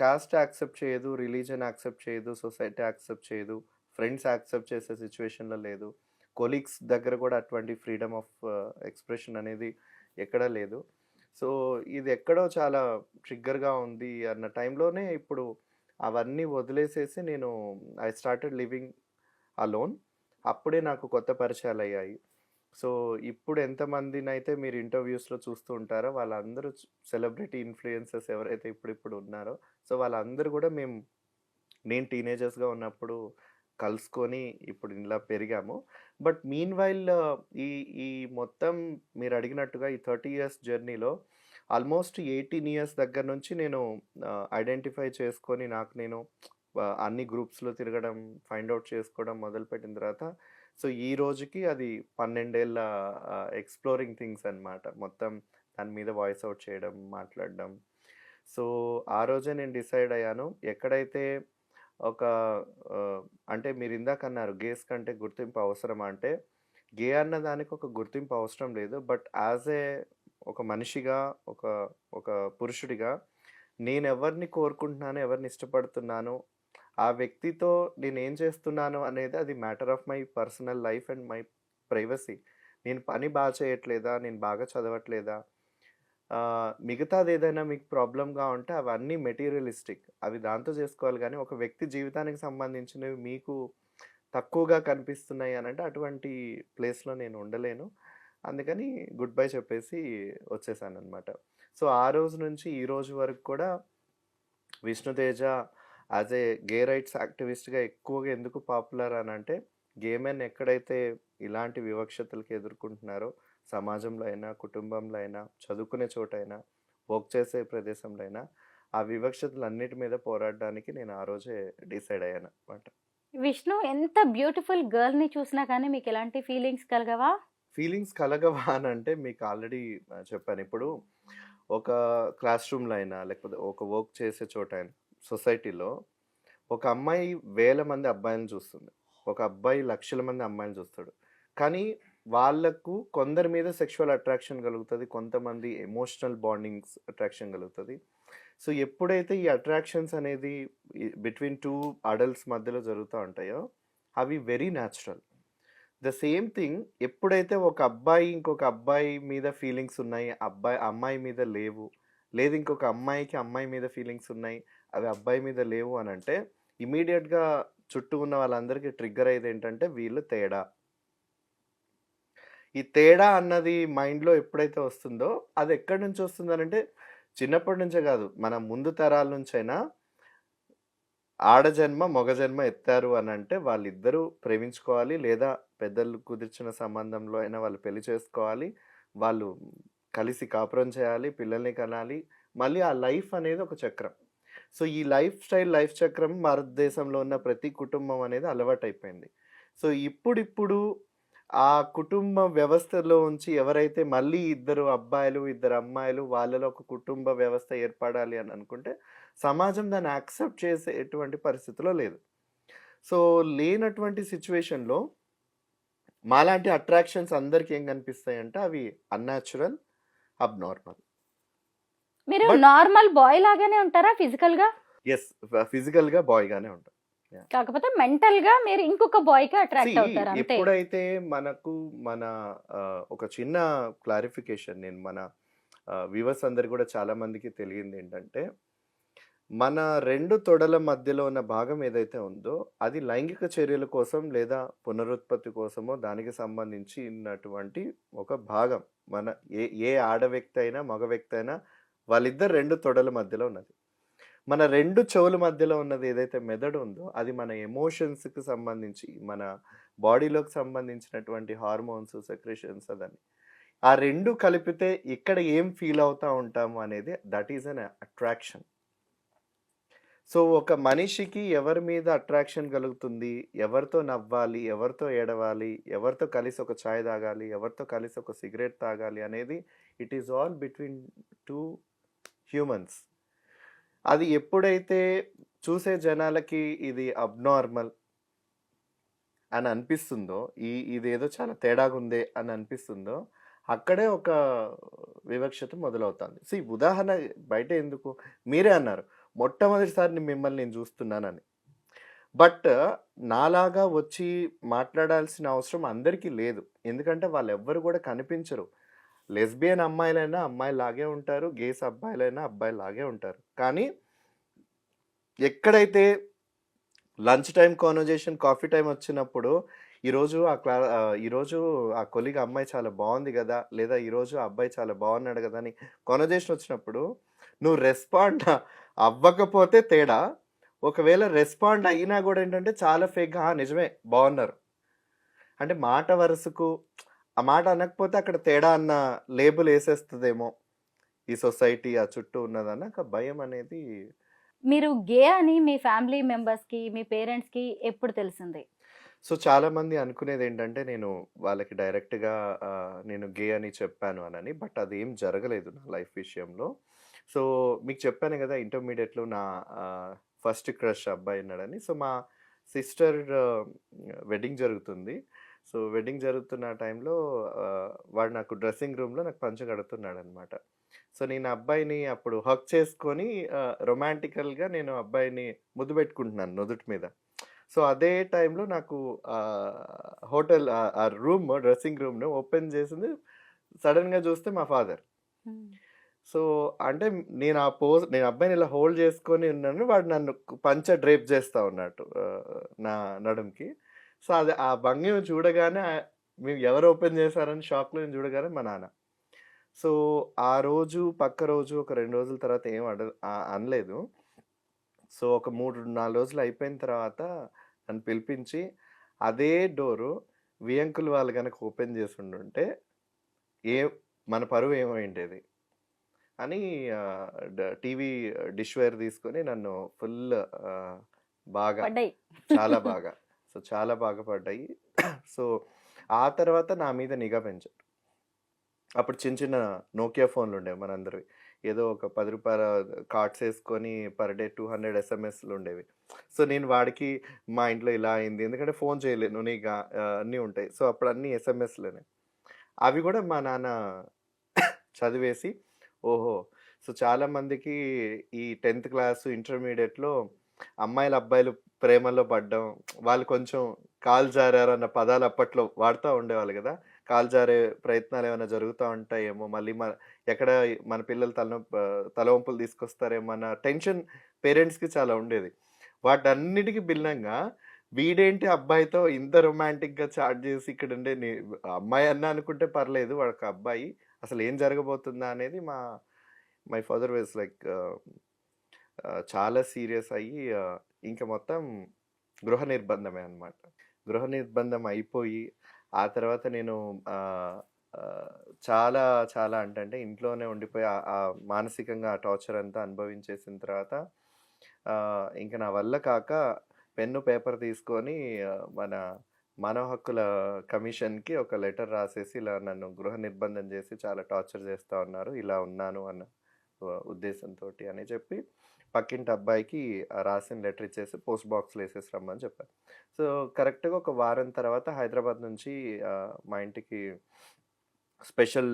కాస్ట్ యాక్సెప్ట్ చేయదు, రిలీజియన్ యాక్సెప్ట్ చేయదు, సొసైటీ యాక్సెప్ట్ చేయదు, ఫ్రెండ్స్ యాక్సెప్ట్ చేసే సిట్యుయేషన్‌లో లేదు. కొలీగ్స్ దగ్గర కూడా అటువంటి ఫ్రీడమ్ ఆఫ్ ఎక్స్‌ప్రెషన్ అనేది ఎక్కడా లేదు. సో, ఇది ఎక్కడో చాలా ట్రిగ్గర్‌గా ఉంది అన్న టైంలోనే ఇప్పుడు అవన్నీ వదిలేసేసి నేను ఐ స్టార్టెడ్ లివింగ్ అలోన్. అప్పుడే నాకు కొత్త పరిచయాలయ్యాయి. సో, ఇప్పుడు ఎంతమందినైతే మీరు ఇంటర్వ్యూస్‌లో చూస్తూ ఉంటారో వాళ్ళందరూ సెలబ్రిటీ ఇన్‌ఫ్లుయెన్సర్స్ ఎవరైతే ఇప్పుడిప్పుడు ఉన్నారో, సో, వాళ్ళందరూ గూడా నేను టీనేజర్స్‌గా ఉన్నప్పుడు కలుసుకొని ఇప్పుడు ఇలా పెరిగాము. బట్ మీన్‌వైల్ ఈ ఈ మొత్తం మీరడిగినట్టుగా ఈ 30 ఇయర్స్ జర్నీలో ఆల్మోస్ట్ 18 ఇయర్స్ దగ్గర నుంచి నేను ఐడెంటిఫై చేసుకొని నాకు నేను అన్ని గ్రూప్స్‌లో తిరగడం, ఫైండ్ ఔట్ చేసుకోవడం మొదలుపెట్టిన తర్వాత సో, ఈ రోజుకి అది 12 ఏళ్ల ఎక్స్‌ప్లోరింగ్ థింగ్స్ అన్నమాట. మొత్తం దాని మీద వాయిస్ ఔట్ చేయడం, మాట్లాడడం. సో, ఆ రోజే నేను డిసైడ్ అయ్యాను. ఎక్కడైతే ఒక అంటే మీరిందాకన్నారు గేస్ కంటే గుర్తింపు అవసరమా అంటే, గే అన్న దానికి ఒక గుర్తింపు అవసరం లేదు. బట్ యాస్ ఒక మనిషిగా, ఒక ఒక పురుషుడిగా నేనెవరిని కోరుకుంటున్నాను, ఎవరిని ఇష్టపడుతున్నాను, ఆ వ్యక్తితో నేనేం చేస్తున్నాను అనేది అది matter of my personal life and my privacy. నేను పని చేయట్లేదా? నేను బాగా చదవట్లేదా? మిగతాదేదైనా మీకు ప్రాబ్లమ్‌గా ఉంటే అవన్నీ మెటీరియలిస్టిక్. అవి దాంతో చేసుకోవాలి గానీ, ఒక వ్యక్తి జీవితానికి సంబంధించినవి మీకు తక్కువగా కనిపిస్తున్నాయి అనంటే అటువంటి ప్లేస్‌లో నేను ఉండలేను. అందుకని గుడ్ బై చెప్పేసి వచ్చేసాననమాట. సో, ఆ రోజు నుంచి ఈ రోజు వరకు కూడా విష్ణుతేజ యాజ్ గే రైట్స్ యాక్టివిస్ట్‌గా ఎక్కువగా ఎందుకు పాపులర్ అనంటే, గే మెన్ ఎక్కడైతే ఇలాంటి వివక్షతలకు ఎదుర్కొంటున్నారో, సమాజంలో అయినా, కుటుంబంలో అయినా, చదువుకునే చోటైనా, వర్క్ చేసే ప్రదేశంలో అయినా, ఆ వివక్షతలన్నిటి మీద పోరాడడానికి నేను ఆ రోజే డిసైడ్ అయ్యాననమాట. విష్ణు ఎంత బ్యూటిఫుల్ గర్ల్‌ని చూసినా కానీ మీకెలాంటి ఫీలింగ్స్ కలగవా? ఫీలింగ్స్ కలగవా అనంటే మీకు ఆల్రెడీ చెప్పాను. ఇప్పుడు ఒక క్లాస్ రూమ్‌లో అయినా, లేకపోతే ఒక వర్క్ చేసే చోటైనా, సొసైటీలో ఒక అమ్మాయి వేల మంది అబ్బాయిలను చూస్తుంది. ఒక అబ్బాయి లక్షల మంది అమ్మాయిలను చూస్తాడు. కానీ వాళ్ళకు కొందరి మీద సెక్షువల్ అట్రాక్షన్ కలుగుతది. కొంతమంది ఎమోషనల్ బాండింగ్స్ అట్రాక్షన్ కలుగుతది. సో, ఎప్పుడైతే ఈ అట్రాక్షన్స్ అనేది బిట్వీన్ 2 అడల్ట్స్ మధ్యలో జరుగుతా ఉంటాయో, అవి very natural. The same thing ఎప్పుడైతే ఒక అబ్బాయి ఇంకొక అబ్బాయి మీద ఫీలింగ్స్ ఉన్నాయి, అమ్మాయి మీద లేవు. లేదు ఇంకొక అమ్మాయికి అమ్మాయి మీద ఫీలింగ్స్ ఉన్నాయి, అవి అబ్బాయి మీద లేవు అనంటే ఇమ్మీడియేట్‌గా చుట్టూ ఉన్న వాళ్ళందరికీ ట్రిగ్గర్ అయ్యేది ఏంటంటే వీళ్ళు తేడా. ఈ తేడా అన్నది మైండ్‌లో ఎప్పుడైతే వస్తుందో అది ఎక్కడి నుంచి వస్తుందనంటే చిన్నప్పటి నుంచే కాదు. మన ముందు తరాల నుంచైనా ఆడజన్మ, మగ జన్మ ఎత్తారు అనంటే వాళ్ళిద్దరూ ప్రేమించుకోవాలి. లేదా పెద్దలు కుదిర్చిన సంబంధంలో అయినా వాళ్ళు పెళ్లి చేసుకోవాలి. వాళ్ళు కలిసి కాపురం చేయాలి. పిల్లల్ని కనాలి. మళ్ళీ ఆ లైఫ్ అనేది ఒక చక్రం. సో, ఈ లైఫ్ చక్రం భారతదేశంలో ఉన్న ప్రతి కుటుంబం అనేది అలవాటైపోయింది. సో, ఇప్పుడిప్పుడు ఆ కుటుంబ వ్యవస్థలో ఉంచి ఎవరైతే మళ్ళీ ఇద్దరు అబ్బాయిలు, ఇద్దరు అమ్మాయిలు వాళ్ళలో ఒక కుటుంబ వ్యవస్థ ఏర్పడాలి అని అనుకుంటే సమాజం దాన్ని యాక్సెప్ట్ చేసేటువంటి పరిస్థితిలో లేదు. సో, లేనటువంటి సిట్యుయేషన్‌లో మాలాంటి అట్రాక్షన్స్ అందరికి ఏం కనిపిస్తాయంటే అవి అన్‌న్యాచురల్, అబ్‌నార్మల్. మీరు బట్ నార్మల్ బాయ్ లాగానే ఉంటారా ఫిజికల్‌గా? యెస్. ఫిజికల్‌గా బాయ్‌గానే ఉంటాం. యాహ్! కాకపోతే మెంటల్‌గా మీరు ఇంకొక బాయ్‌కి సీ అట్రాక్ట్ అవుతారు అంతే. ఎప్పుడైతే మనకు మన ఒక చిన్న క్లారిఫికేషన్ నేను మన వ్యూవర్స్ అందరికి కూడా చాలా మందికి తెలియందేంటంటే, మన 2 తొడల మధ్యలో ఉన్న భాగం ఏదైతే ఉందో, అది లైంగిక చర్యల కోసం లేదా పునరుత్పత్తి కోసమో దానికి సంబంధించినటువంటి ఒక భాగం. మన ఏ ఆడ వ్యక్తి అయినా, మగ వ్యక్తి అయినా వాళ్ళిద్దరు 2 తొడల మధ్యలో ఉన్నది. మన 2 చెవుల మధ్యలో ఉన్నది ఏదైతే మెదడు ఉందో, అది మన ఎమోషన్స్‌కి సంబంధించి, మన బాడీలోకి సంబంధించినటువంటి హార్మోన్స్, సెక్రెషన్స్ అదని. ఆ 2 కలిపితే ఇక్కడ ఏం ఫీల్ అవుతా ఉంటాము అనేది that is an attraction. So, ఒక మనిషికి ఎవరి మీద అట్రాక్షన్ కలుగుతుంది, ఎవరితో నవ్వాలి, ఎవరితో ఏడవాలి, ఎవరితో కలిసి ఒక చాయ్ తాగాలి, ఎవరితో కలిసి ఒక సిగరెట్ తాగాలి అనేది it is all between 2 humans. అది ఎప్పుడైతే చూసే జనాలకి ఇది అబ్నార్మల్ అని అనిపిస్తుందో, ఇదేదో చాలా తేడాగుందే అని అనిపిస్తుందో, అక్కడే ఒక వివక్షత మొదలవుతుంది. ఉదాహరణ బయట ఎందుకు? మీరే అన్నారు, మొట్టమొదటిసారి మిమ్మల్ని నేను చూస్తున్నానని. బట్ నాలాగా వచ్చి మాట్లాడాల్సిన అవసరం అందరికీ లేదు. ఎందుకంటే వాళ్ళెవ్వరు కూడా కనిపించరు. లెస్బియన్ అమ్మాయిలైనా అమ్మాయిలాగే ఉంటారు. గేస్ అబ్బాయిలైనా అబ్బాయిలాగే ఉంటారు. కానీ ఎక్కడైతే lunch time conversation, coffee time వచ్చినప్పుడు ఈరోజు ఆ కొలీగ్ అమ్మాయి చాలా బాగుంది కదా, లేదా ఈరోజు ఆ అబ్బాయి చాలా బాగున్నాడు కదా అని కాన్వర్జేషన్ వచ్చినప్పుడు నువ్వు రెస్పాండ్ అవ్వకపోతే తేడా, ఒకవేళ రెస్పాండ్ అయినా కూడా ఏంటంటే చాలా ఫేక్గా నిజమే బాగున్నారు అంటే మాట వరుసకు ఆ మాట అనకపోతే అక్కడ తేడా అన్న లేబుల్ వేసేస్తుందేమో ఈ సొసైటీ, ఆ చుట్టూ ఉన్నదన్న ఒక భయం అనేది. మీరు గే అని మీ ఫ్యామిలీ మెంబర్స్కి, మీ పేరెంట్స్కి ఎప్పుడు తెలిసింది? సో చాలా మంది అనుకునేది ఏంటంటే నేను వాళ్ళకి డైరెక్ట్గా నేను గే అని చెప్పాను అనని. బట్ అదేం జరగలేదు నా లైఫ్ విషయంలో. సో మీకు చెప్పాను కదా ఇంటర్మీడియట్లో నా ఫస్ట్ క్రష్ అబ్బాయి ఉన్నాడని. సో మా సిస్టర్ వెడ్డింగ్ జరుగుతుంది. సో వెడ్డింగ్ జరుగుతున్న టైంలో వాడు నాకు డ్రెస్సింగ్ రూమ్లో నాకు పంచ కడుతున్నాడు అనమాట. సో నేను అబ్బాయిని అప్పుడు హక్ చేసుకొని రొమాంటికల్గా నేను అబ్బాయిని ముద్దు పెట్టుకుంటున్నాను నుదుటి మీద. సో అదే టైంలో నాకు హోటల్ ఆ రూమ్ డ్రెస్సింగ్ రూమ్ను ఓపెన్ చేసింది సడన్గా చూస్తే మా ఫాదర్. సో అంటే నేను అబ్బాయిని ఇలా హోల్డ్ చేసుకొని ఉన్నాను, వాడు నన్ను పంచ డ్రేప్ చేస్తా ఉన్నట్టు నా నడుంకి. సో అది ఆ భంగిని చూడగానే మేము ఎవరు ఓపెన్ చేశారని షాక్లో నేను చూడగానే మా నాన్న. సో ఆ రోజు పక్క రోజు ఒక 2 రోజుల తర్వాత ఏం అనలేదు. సో ఒక 3-4 రోజులు అయిపోయిన తర్వాత నన్ను పిలిపించి అదే డోరు వియంకులు వాళ్ళు కనుక ఓపెన్ చేసి ఉండుంటే మన పరువు ఏమైండేది అని టీవీ డిష్ వేర్ తీసుకొని నన్ను ఫుల్ బాగా చాలా బాగా సో చాలా బాగా పడ్డాయి. సో ఆ తర్వాత నా మీద నిఘా పెంచారు. అప్పుడు చిన్న చిన్న నోకియా ఫోన్లు ఉండేవి మనందరివి. ఏదో ఒక 10 రూపాయల కార్డ్స్ వేసుకొని పర్ డే 200 ఎస్ఎంఎస్లు ఉండేవి. సో నేను వాడికి మా ఇంట్లో ఇలా అయింది, ఎందుకంటే ఫోన్ చేయలేను నీకు అన్నీ ఉంటాయి. సో అప్పుడు అన్నీ ఎస్ఎంఎస్లోనే. అవి కూడా మా నాన్న చదివేసి ఓహో సో చాలామందికి ఈ 10th క్లాస్ ఇంటర్మీడియట్లో అమ్మాయిలు అబ్బాయిలు ప్రేమలో పడ్డం, వాళ్ళు కొంచెం కాలు జారారు అన్న పదాలు అప్పట్లో వాడుతూ ఉండేవాళ్ళు కదా. కాలు జారే ప్రయత్నాలు ఏమైనా జరుగుతూ ఉంటాయేమో, మళ్ళీ ఎక్కడ మన పిల్లలు తలవంపులు తీసుకొస్తారేమో అన్న టెన్షన్ పేరెంట్స్కి చాలా ఉండేది. వాటన్నిటికీ భిన్నంగా వీడేంటి అబ్బాయితో ఇంత రొమాంటిక్గా చాట్ చేసి ఇక్కడ ఉండే అమ్మాయి అన్న అనుకుంటే పర్లేదు, వాడొక అబ్బాయి అసలు ఏం జరగబోతుందా అనేది మై ఫాదర్ వాజ్ లైక్ చాలా సీరియస్ అయ్యి ఇంకా మొత్తం గృహ నిర్బంధమే అనమాట. గృహ నిర్బంధం అయిపోయి ఆ తర్వాత నేను చాలా చాలా అంటే ఇంట్లోనే ఉండిపోయి ఆ మానసికంగా ఆ టార్చర్ అంతా అనుభవించేసిన తర్వాత ఇంకా నా వల్ల కాక పెన్ను పేపర్ తీసుకొని మన మానవ హక్కుల కమిషన్కి ఒక లెటర్ రాసేసి ఇలా నన్ను గృహ నిర్బంధం చేసి చాలా టార్చర్ చేస్తూ ఉన్నారు, ఇలా ఉన్నాను అన్న ఉద్దేశంతో అని చెప్పి పక్కింటి అబ్బాయికి రాసిన లెటర్ ఇచ్చేసి పోస్ట్ బాక్స్లో వేసేసి రమ్మని చెప్పారు. సో కరెక్ట్గా ఒక వారం తర్వాత హైదరాబాద్ నుంచి మా ఇంటికి స్పెషల్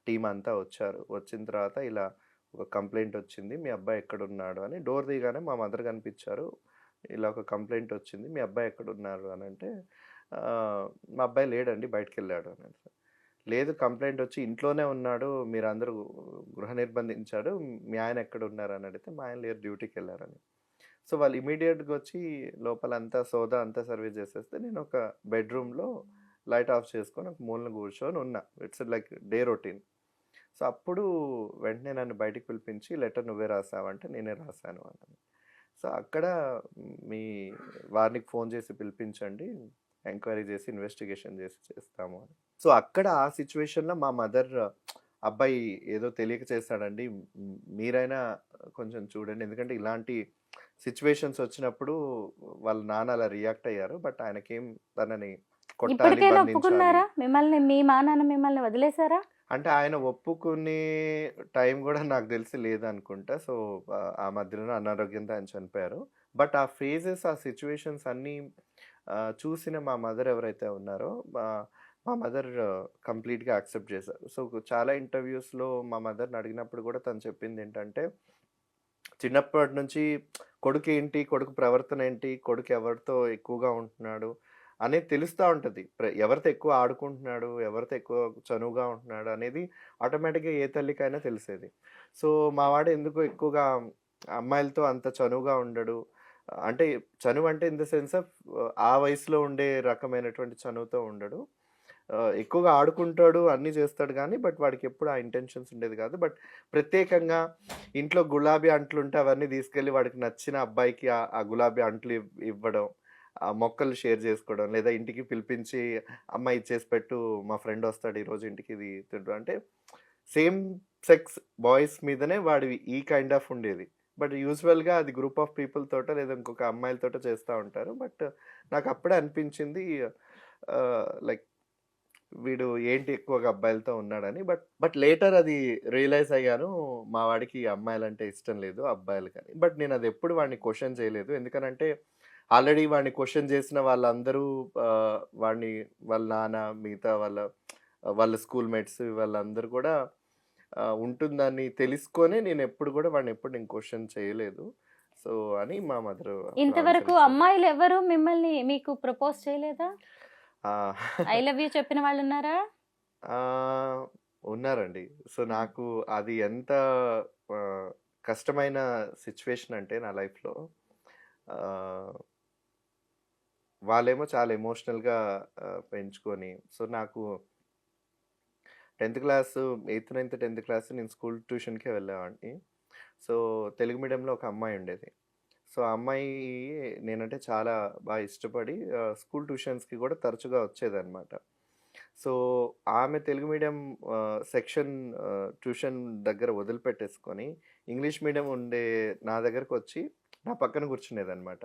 టీం అంతా వచ్చారు. వచ్చిన తర్వాత ఇలా ఒక కంప్లైంట్ వచ్చింది, మీ అబ్బాయి ఎక్కడున్నాడు అని. డోర్ దిగానే మా మదర్ కనిపించారు. ఇలా ఒక కంప్లైంట్ వచ్చింది, మీ అబ్బాయి ఎక్కడున్నారు అని అంటే మా అబ్బాయి లేడండి బయటకు వెళ్ళాడు అని. లేదు కంప్లైంట్ వచ్చి ఇంట్లోనే ఉన్నాడు, మీరు అందరూ గృహ నిర్బంధించాడు, మీ ఆయన ఎక్కడ ఉన్నారు అని అడిగితే మా ఆయన లేరు డ్యూటీకి వెళ్ళారని. సో వాళ్ళు ఇమీడియట్గా వచ్చి లోపలంతా సోదా అంతా సర్వీస్ చేసేస్తే నేను ఒక బెడ్రూమ్లో లైట్ ఆఫ్ చేసుకొని ఒక మూలన కూర్చొని ఉన్నా. It's like day routine. So అప్పుడు వెంటనే నన్ను బయటికి పిలిపించి లెటర్ నువ్వే రాసావంటే నేనే రాశాను అని. సో అక్కడ మీ వారికి ఫోన్ చేసి పిలిపించండి, ఎంక్వైరీ చేసి ఇన్వెస్టిగేషన్ చేసి చేస్తాము అని. సో అక్కడ ఆ సిచ్యువేషన్లో మా మదర్, అబ్బాయి ఏదో తెలియక చేస్తాడండి, మీరైనా కొంచెం చూడండి, ఎందుకంటే ఇలాంటి సిచ్యువేషన్స్ వచ్చినప్పుడు వాళ్ళ నాన్న అలా రియాక్ట్ అయ్యారు, బట్ ఆయనకేం తనని కొట్టాలి, ఇప్పటికైనా బంధించాలి. ఒప్పుకున్నారా మిమ్మల్ని, మీ మా నాన్న మిమ్మల్ని వదిలేశారా? అంటే ఆయన ఒప్పుకునే టైం కూడా నాకు తెలిసి లేదనుకుంటా. సో ఆ మధ్యలోనే అనారోగ్యంతో ఆయన చనిపోయారు. బట్ ఆ ఫేజెస్, ఆ సిచ్యువేషన్స్ అన్నీ చూసిన మా మదర్ ఎవరైతే ఉన్నారో, మా మదర్ కంప్లీట్గా యాక్సెప్ట్ చేశారు. సో చాలా ఇంటర్వ్యూస్లో మా మదర్ని అడిగినప్పుడు కూడా తను చెప్పింది ఏంటంటే, చిన్నప్పటి నుంచి కొడుకు ఏంటి, కొడుకు ప్రవర్తన ఏంటి, కొడుకు ఎవరితో ఎక్కువగా ఉంటున్నాడు అనేది తెలుస్తూ ఉంటుంది. ఎవరితో ఎక్కువ ఆడుకుంటున్నాడు, ఎవరితో ఎక్కువ చనువుగా ఉంటున్నాడు అనేది ఆటోమేటిక్గా ఏ తల్లికైనా తెలిసేది. సో మా వాడు ఎందుకు ఎక్కువగా అమ్మాయిలతో అంత చనువుగా ఉండడు, అంటే చనువు అంటే ఇన్ ద సెన్స్ ఆఫ్ ఆ వయసులో ఉండే రకమైనటువంటి చనువుతో ఉండడు, ఎక్కువగా ఆడుకుంటాడు, అన్నీ చేస్తాడు కానీ బట్ వాడికి ఎప్పుడు ఆ ఇంటెన్షన్స్ ఉండేది కాదు. బట్ ప్రత్యేకంగా ఇంట్లో గులాబీ అంట్లు ఉంటే అవన్నీ తీసుకెళ్ళి వాడికి నచ్చిన అబ్బాయికి ఆ గులాబీ అంట్లు ఇవ్వడం, ఆ మొక్కలు షేర్ చేసుకోవడం, లేదా ఇంటికి పిలిపించి అమ్మ ఇచ్చేసి పెట్టు, మా ఫ్రెండ్ వస్తాడు ఈరోజు ఇంటికి, ఇది తింటు అంటే సేమ్ సెక్స్ బాయ్స్ మీదనే వాడి ఈ కైండ్ ఆఫ్ ఉండేది. బట్ యూజువల్గా అది గ్రూప్ ఆఫ్ పీపుల్ తోట లేదా ఇంకొక అమ్మాయిలతోట చేస్తూ ఉంటారు. బట్ నాకు అప్పుడే అనిపించింది లైక్ వీడు ఏంటి ఎక్కువగా అబ్బాయిలతో ఉన్నాడని. బట్ లేటర్ అది రియలైజ్ అయ్యాను, మా వాడికి అమ్మాయిలంటే ఇష్టం లేదు, అబ్బాయిలు కానీ. బట్ నేను అది ఎప్పుడు వాడిని క్వశ్చన్ చేయలేదు, ఎందుకనంటే ఆల్రెడీ వాడిని క్వశ్చన్ చేసిన వాళ్ళందరూ వాడిని వాళ్ళ నాన్న, మిగతా వాళ్ళ స్కూల్ మేట్స్ వాళ్ళందరూ కూడా ఉంటుందని తెలుసుకొని నేను ఎప్పుడు కూడా వాడిని ఎప్పుడు నేను క్వశ్చన్ చేయలేదు. సో అని మా మదర్ ఇంతవరకు అమ్మాయిలు ఎవరు మిమ్మల్ని మీకు ప్రపోజ్ చేయలేదా? ఐ లవ్ యూ చెప్పిన వాళ్ళు ఉన్నారా? ఉన్నారండి. సో నాకు అది ఎంత కష్టమైన సిచ్యువేషన్ అంటే నా లైఫ్లో, వాళ్ళేమో చాలా ఎమోషనల్గా పెంచుకొని, సో నాకు 10th class, 8th, 9th, 10th class నేను స్కూల్ ట్యూషన్కే వెళ్ళేవాడిని. సో తెలుగు మీడియంలో ఒక అమ్మాయి ఉండేది. సో ఆ అమ్మాయి నేనంటే చాలా బాగా ఇష్టపడి స్కూల్ ట్యూషన్స్కి కూడా తరచుగా వచ్చేదన్నమాట. సో ఆమె తెలుగు మీడియం సెక్షన్ ట్యూషన్ దగ్గర వదిలిపెట్టేసుకొని ఇంగ్లీష్ మీడియం ఉండే నా దగ్గరకు వచ్చి నా పక్కన కూర్చునేదన్నమాట.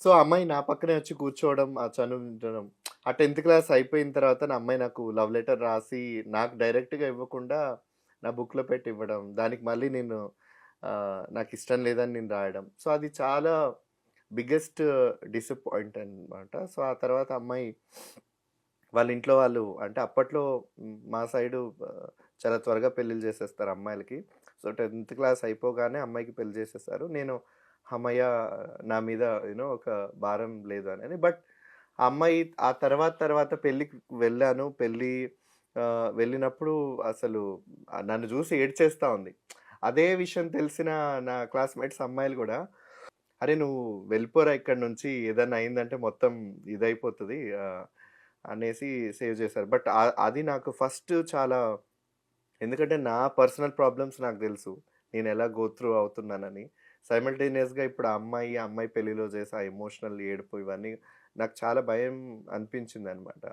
సో ఆ అమ్మాయి నా పక్కనే వచ్చి కూర్చోవడం, ఆ చదువుండడం. ఆ 10th క్లాస్ అయిపోయిన తర్వాత నా అమ్మాయి నాకు లవ్ లెటర్ రాసి నాకు డైరెక్ట్గా ఇవ్వకుండా నా బుక్లో పెట్టి ఇవ్వడం, దానికి మళ్ళీ నేను నాకు ఇష్టం లేదని నేను రాయడం. సో అది చాలా బిగ్గెస్ట్ డిసప్పాయింట్ అనమాట. సో ఆ తర్వాత అమ్మాయి వాళ్ళ ఇంట్లో వాళ్ళు, అంటే అప్పట్లో మా సైడు చాలా త్వరగా పెళ్ళిళ్ళు చేసేస్తారు అమ్మాయిలకి. సో 10th క్లాస్ అయిపోగానే అమ్మాయికి పెళ్లి చేసేస్తారు. నేను అమ్మయ్య, నా మీద యూనో ఒక భారం లేదు అని. బట్ ఆ అమ్మాయి ఆ తర్వాత పెళ్ళికి వెళ్ళాను. వెళ్ళినప్పుడు అసలు నన్ను చూసి ఏడ్చేస్తూ ఉంది. అదే విషయం తెలిసిన నా క్లాస్మేట్స్ అమ్మాయిలు కూడా, అరే నువ్వు వెళ్ళిపోరా ఇక్కడ నుంచి, ఏదైనా అయిందంటే మొత్తం ఇదైపోతుంది అనేసి సేవ్ చేశారు. బట్ అది నాకు ఫస్ట్ చాలా, ఎందుకంటే నా పర్సనల్ ప్రాబ్లమ్స్ నాకు తెలుసు, నేను ఎలా గో త్రూ అవుతున్నానని. సైమల్టేనియస్గా ఇప్పుడు ఆ అమ్మాయి పెళ్ళిలో చేసి ఆ ఎమోషనల్ ఏడుపు ఇవన్నీ నాకు చాలా భయం అనిపించింది అనమాట.